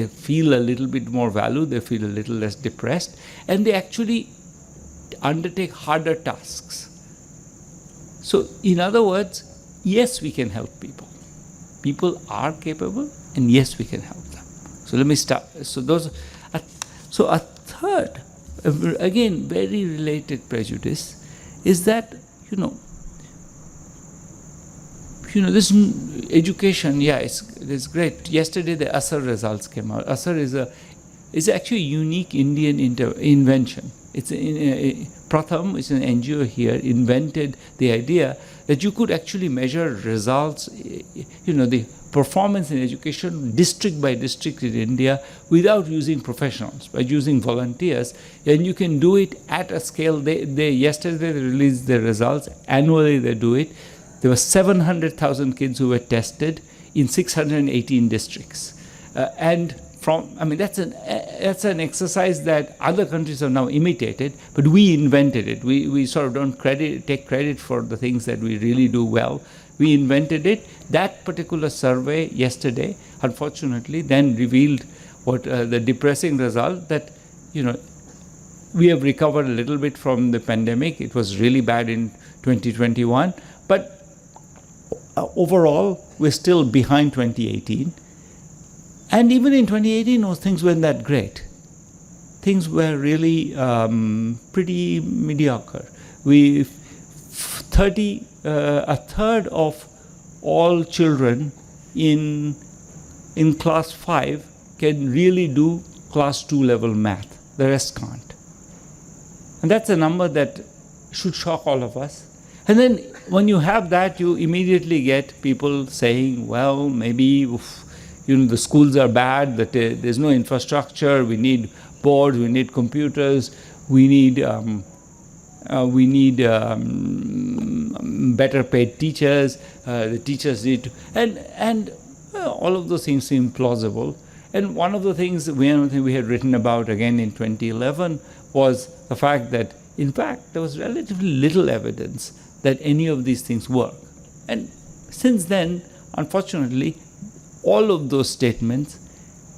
feel a little bit more value, they feel a little less depressed, and they actually undertake harder tasks. So, in other words, yes, we can help people. People are capable, and yes, we can help them. So let me start. So a third, again, very related prejudice is that, this education, it's great. Yesterday the ASAR results came out. ASAR is actually a unique Indian invention. It's Pratham, is an NGO here, invented the idea that you could actually measure results, the performance in education district by district in India without using professionals, by using volunteers, and you can do it at a scale. Yesterday they released their results. Annually they do it. There were 700,000 kids who were tested in 618 districts, that's an exercise that other countries have now imitated, but we invented it. We sort of don't take credit for the things that we really do well. We invented it. That particular survey yesterday, unfortunately, then revealed what the depressing result that, we have recovered a little bit from the pandemic. It was really bad in 2021, but overall, we're still behind 2018. And even in 2018, things weren't that great. Things were really pretty mediocre. A third of all children in class 5 can really do class 2 level math. The rest can't. And that's a number that should shock all of us. And then when you have that, you immediately get people saying, well, maybe the schools are bad, that there's no infrastructure, we need boards, we need computers, we need better paid teachers, the teachers need to, and all of those things seem plausible. And one of the things we had written about again in 2011 was the fact that, in fact, there was relatively little evidence that any of these things work. And since then, unfortunately, all of those statements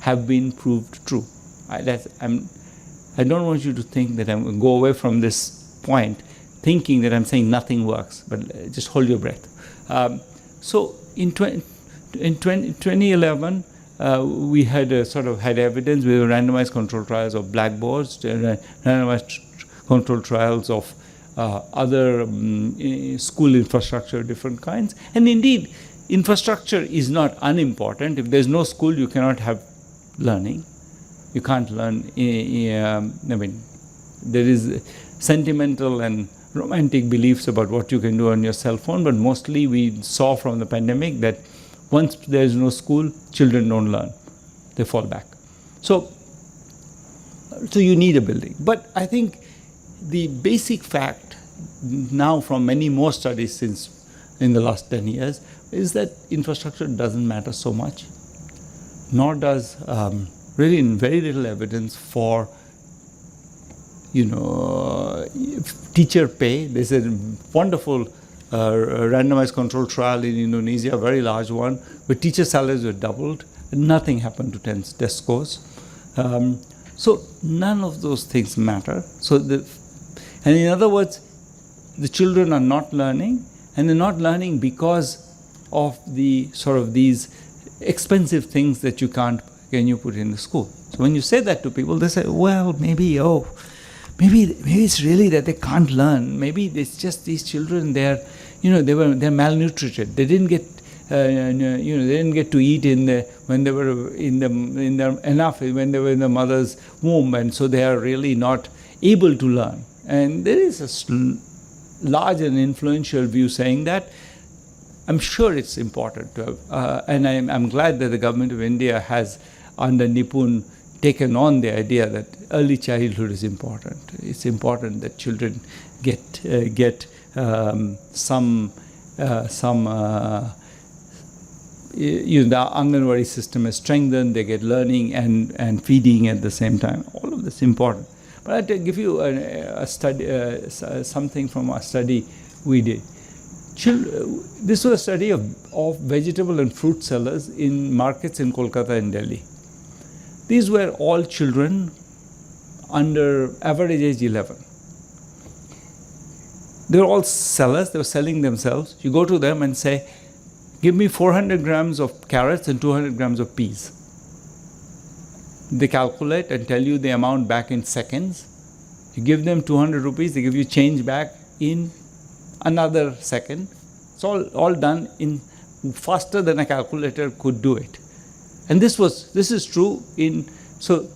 have been proved true. I don't want you to think that I'm going to go away from this point thinking that I'm saying nothing works, but just hold your breath. So in 2011, we had had evidence. We were randomized control trials of blackboards, randomized control trials of other school infrastructure, different kinds. And indeed, infrastructure is not unimportant. If there's no school, you cannot have learning. You can't learn. I mean, there is sentimental and romantic beliefs about what you can do on your cell phone, but mostly we saw from the pandemic that once there is no school, children don't learn. They fall back. So you need a building. But I think the basic fact now from many more studies since in the last 10 years is that infrastructure doesn't matter so much, nor does really very little evidence for teacher pay. There's a wonderful randomized control trial in Indonesia, a very large one, where teacher salaries were doubled and nothing happened to test scores. So none of those things matter. And in other words, the children are not learning, and they're not learning because of the sort of these expensive things that you put in the school. So when you say that to people, they say, well, maybe it's really that they can't learn. Maybe it's just these children. They're malnutrited. They didn't get they didn't get to eat when they were in the mother's womb, and so they are really not able to learn. And there is a large and influential view saying that. I'm sure it's important to have, and I'm glad that the government of India has, under Nipun, taken on the idea that early childhood is important. It's important that children get some the Anganwadi system is strengthened. They get learning and feeding at the same time. All of this is important. But I'll give you a study, something from a study we did. This was a study of vegetable and fruit sellers in markets in Kolkata and Delhi. These were all children under average age 11. They were all sellers. They were selling themselves. You go to them and say, give me 400 grams of carrots and 200 grams of peas. They calculate and tell you the amount back in seconds. You give them 200 rupees, they give you change back in another second. It's all done in faster than a calculator could do it. And this is true so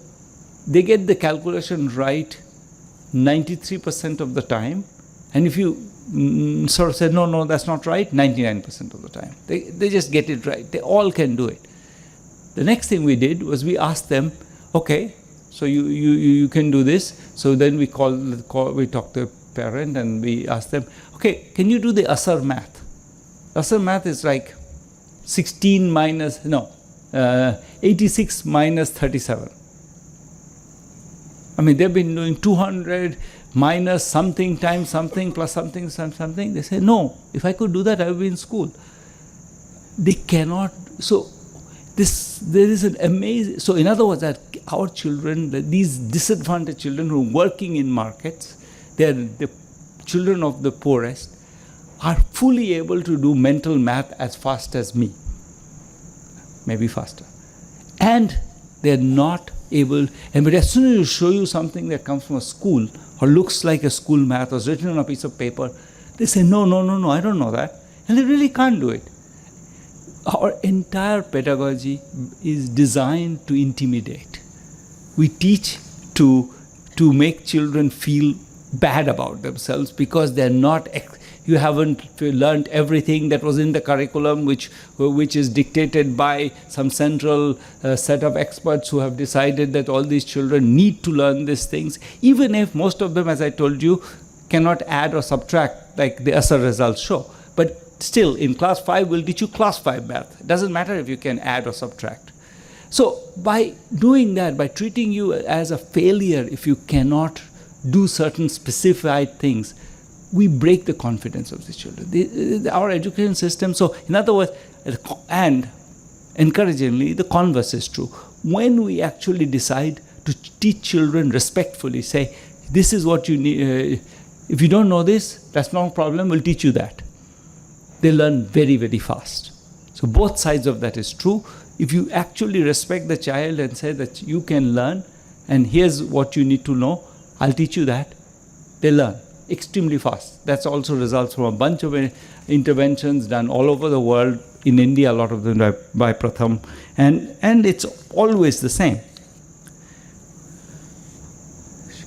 they get the calculation right 93% of the time. And if you sort of say, no, that's not right, 99% of the time. They just get it right. They all can do it. The next thing we did was we asked them, okay, so you can do this. So then we talked to a parent and we asked them, okay, can you do the Asar math? Asar math is like 86 minus 37. I mean, they've been doing 200 minus something times something plus something times something. They say, no, if I could do that, I would be in school. They cannot. So there is an amazing. So in other words, that our children, these disadvantaged children who are working in markets, they are the children of the poorest, are fully able to do mental math as fast as me, maybe faster. And they're not able, but as soon as you show you something that comes from a school or looks like a school math or is written on a piece of paper, they say, no, I don't know that. And they really can't do it. Our entire pedagogy is designed to intimidate. We teach to make children feel bad about themselves because they're not. You haven't learned everything that was in the curriculum, which is dictated by some central set of experts who have decided that all these children need to learn these things, even if most of them, as I told you, cannot add or subtract like the Asar results show. But still, in class 5, we'll teach you class 5 math. It doesn't matter if you can add or subtract. So by doing that, by treating you as a failure if you cannot do certain specified things, we break the confidence of the children. Our education system, so in other words, and encouragingly, the converse is true. When we actually decide to teach children respectfully, say, this is what you need, if you don't know this, that's not a problem, we'll teach you that. They learn very, very fast. So both sides of that is true. If you actually respect the child and say that you can learn, and here's what you need to know, I'll teach you that, they learn extremely fast. That's also results from a bunch of interventions done all over the world. In India, a lot of them by Pratham, and it's always the same.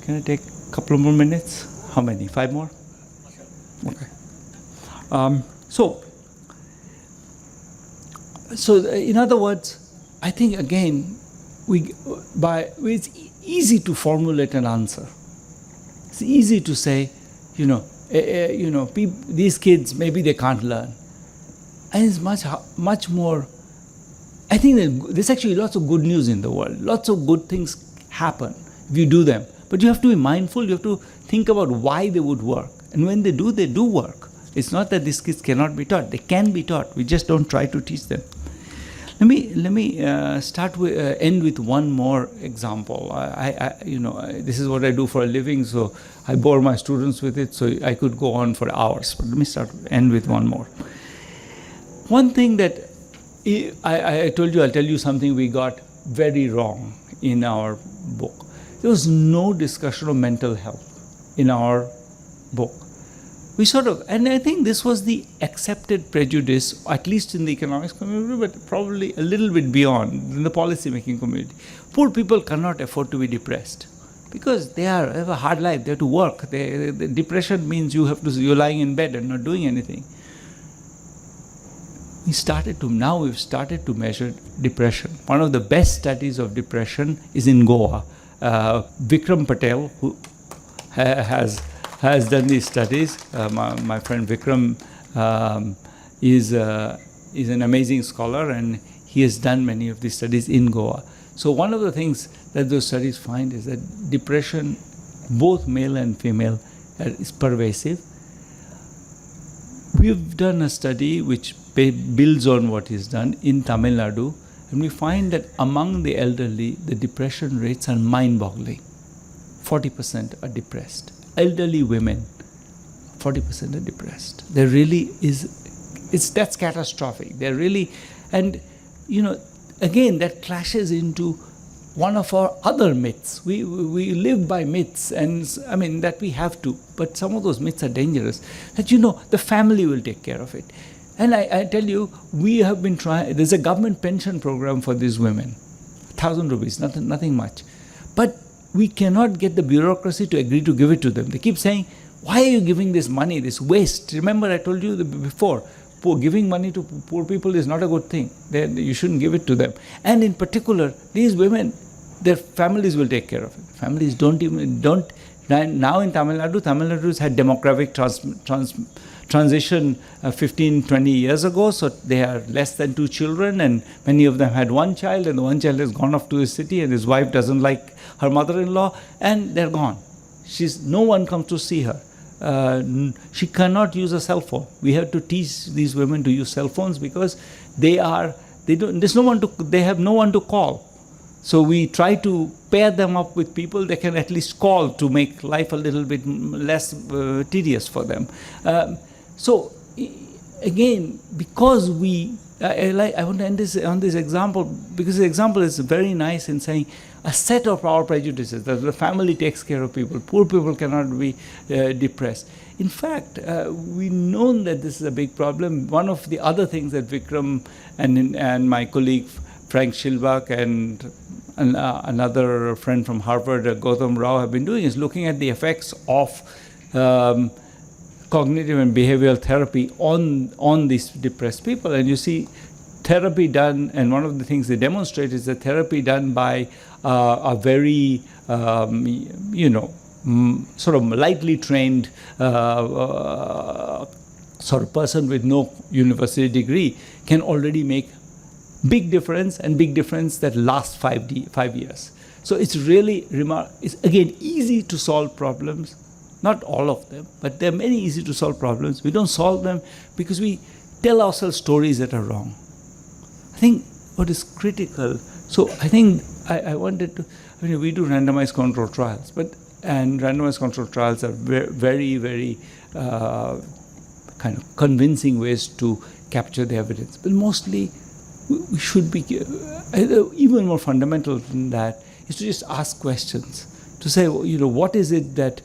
Can I take a couple more minutes? How many? 5 more? Okay. So in other words, I think again, it's easy to formulate an answer. It's easy to say, these kids, maybe they can't learn. And it's much more, I think that there's actually lots of good news in the world. Lots of good things happen if you do them. But you have to be mindful, you have to think about why they would work. And when they do work. It's not that these kids cannot be taught. They can be taught. We just don't try to teach them. Let me end with one more example. This is what I do for a living, so I bore my students with it, so I could go on for hours. But let me end with one more. One thing that I told you, I'll tell you something we got very wrong in our book. There was no discussion of mental health in our book. And I think this was the accepted prejudice, at least in the economics community, but probably a little bit beyond, in the policy-making community. Poor people cannot afford to be depressed because they have a hard life, they have to work. The depression means you're lying in bed and not doing anything. We've started to measure depression. One of the best studies of depression is in Goa. Vikram Patel, who has done these studies. My friend Vikram is an amazing scholar, and he has done many of these studies in Goa. So one of the things that those studies find is that depression, both male and female, is pervasive. We've done a study which builds on what is done in Tamil Nadu, and we find that among the elderly, the depression rates are mind-boggling. 40% are depressed. Elderly women, 40% are depressed. There really that's catastrophic. They're really, and again, that clashes into one of our other myths. We live by myths, and I mean that we have to, but some of those myths are dangerous. That the family will take care of it. And I tell you, we have been trying, there's a government pension program for these women, 1,000 rupees, nothing much. But we cannot get the bureaucracy to agree to give it to them. They keep saying, why are you giving this money, this waste? Remember I told you before, giving money to poor people is not a good thing. You shouldn't give it to them. And in particular, these women, their families will take care of it. Families don't. Now in Tamil Nadu has had demographic transition 15, 20 years ago, so they are less than 2 children, and many of them had 1 child, and the 1 child has gone off to a city, and his wife doesn't like her mother-in-law, and they're gone. No one comes to see her. She cannot use a cell phone. We have to teach these women to use cell phones because they have no one to call. So we try to pair them up with people they can at least call to make life a little bit less tedious for them. So again, because I want to end this on this example, because the example is very nice in saying a set of our prejudices, that the family takes care of people, poor people cannot be depressed. In fact, we've known that this is a big problem. One of the other things that Vikram and my colleague Frank Shilbach and another friend from Harvard, Gautam Rao, have been doing is looking at the effects of cognitive and behavioral therapy on these depressed people. And you see therapy done, and one of the things they demonstrate is that therapy done by a very, sort of lightly trained sort of person with no university degree can already make big difference that lasts 5 years. So it's really it's again easy to solve problems. Not all of them, but there are many easy to solve problems. We don't solve them because we tell ourselves stories that are wrong. I think what is critical, so I think I wanted to, we do randomized control trials, and randomized control trials are very, very kind of convincing ways to capture the evidence. But mostly, we should be, even more fundamental than that, is to just ask questions. To say, what is it that,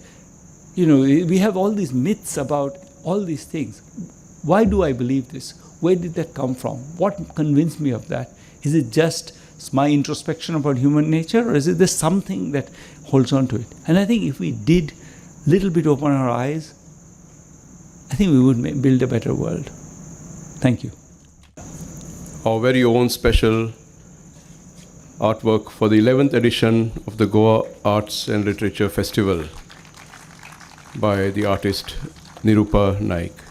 we have all these myths about all these things. Why do I believe this? Where did that come from? What convinced me of that? Is it just It's my introspection about human nature, or is it there's something that holds on to it? And I think if we did little bit open our eyes, I think we would build a better world. Thank you. Our very own special artwork for the 11th edition of the Goa Arts and Literature Festival by the artist Nirupa Naik.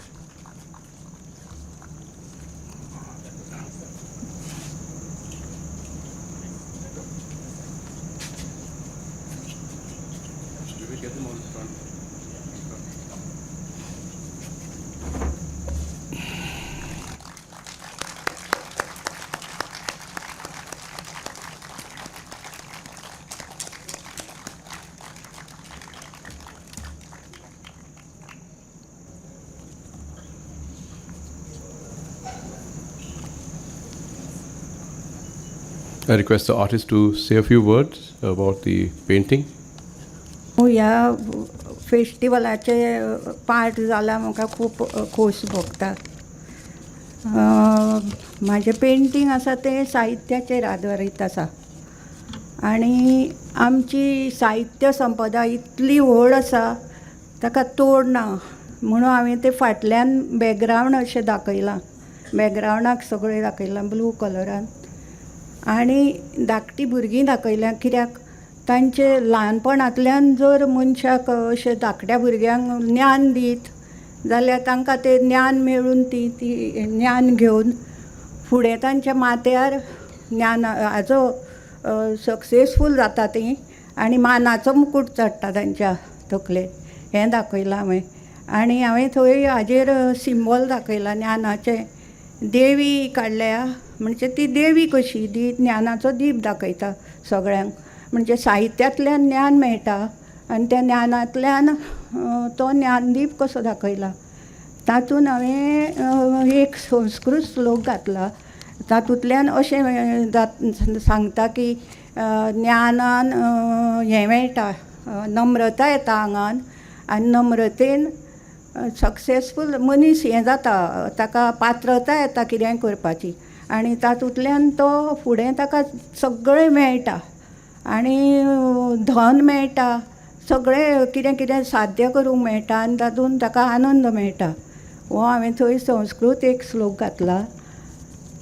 I request the artist to say a few words about the painting. ह्या फेस्टिवलाचे part जाला म्हाका खूब खोस भोगता. म्हाजें painting आसा तें साहित्याचेर आदारीत आसा आनी आमची साहित्य संपदा इतली व्हड आसा ताका तोड ना म्हणून हांवें तें फाटल्यान बॅकग्रावंड अशें दाखयलां. बॅकग्रावंडाक सगळें दाखयलां ब्लू कलरान आनी धाकटी भुरगीं दाखयल्यां कित्याक तांचे ल्हानपणांतल्यान जर मनशाक अशें धाकट्या भुरग्यांक ज्ञान दीत जाल्यार तांकां तें ज्ञान मेळून ती ज्ञान घेवन फुडें तांच्या माथ्यार ज्ञानाचो सक्सेसफूल जाता तीं आनी मानाचो मुकूट चडटा तांच्या तकलेर हें दाखयलां हांवें. आनी हांवें थंय हाजेर सिंबॉल दाखयलां ज्ञानाचें. देवी काडल्या म्हणजे ती देवी कशी दी ज्ञानाचो दीप दाखयता सगळ्यांक. म्हणजे साहित्यांतल्यान ज्ञान मेळटा आनी त्या ज्ञानांतल्यान तो ज्ञानदीप कसो दाखयला. तातूंत हांवें एक संस्कृत श्लोक घातला. तातूंतल्यान अशें सांगता की ज्ञानान हें मेळटा, नम्रता येता आंगान आनी नम्रतेन सक्सेसफूल मनीस हें जाता, ताका पात्रता येता कितेंय करपाची आनी तातूंतल्यान तो फुडें ताका सगळें मेळटा आनी धन मेळटा, सगळें कितें कितें साध्य करूंक मेळटा आनी तातूंत ताका आनंद मेळटा. हो हांवें थंय संस्कृत एक श्लोक घातला.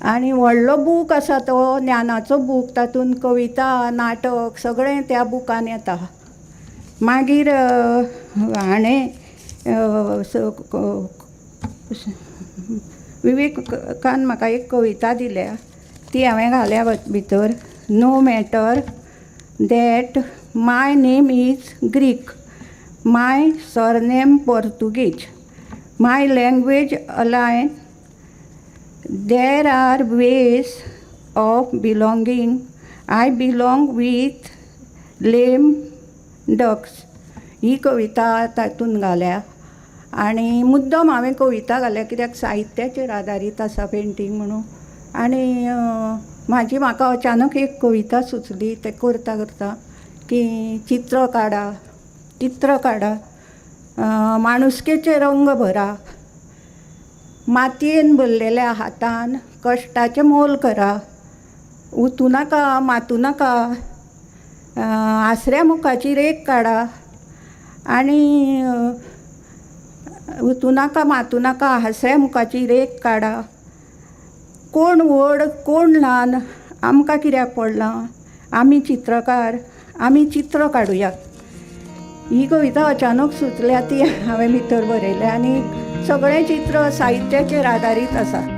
आनी व्हडलो बूक आसा तो ज्ञानाचो बूक. तातूंत कविता नाटक सगळें त्या बुकान येता. मागीर हाणें विवेकान म्हाका एक कविता दिल्या ती हांवें घाल्या भितर. No matter that my name is Greek, my surname Portuguese, my language alien, there are ways of belonging, I belong with lame ducks. ही कविता तातूंत घाल्या आनी मुद्दम हांवें कविता घाल्या कित्याक साहित्याचेर आदारीत आसा पेंटींग म्हणून. आनी म्हाका अचानक एक कविता सुचली तें करता करता की चित्र काडा, माणुसकेचे रंग भरा, मातयेन भरलेल्या हातान कश्टाचें मोल करा, उतू नाका मातू नाका, आसऱ्या मुखाची रेख काडा आनी उतू नाका मातू नाका हास्या मुखाची रेख काडा. कोण व्हड कोण ल्हान आमकां कित्याक पडलां, आमी चित्रकार, आमी चित्र काडुया. ही कविता अचानक सुचल्या ती हांवें भितर बरयल्या आनी सगळें चित्र साहित्याचेर आदारीत आसा.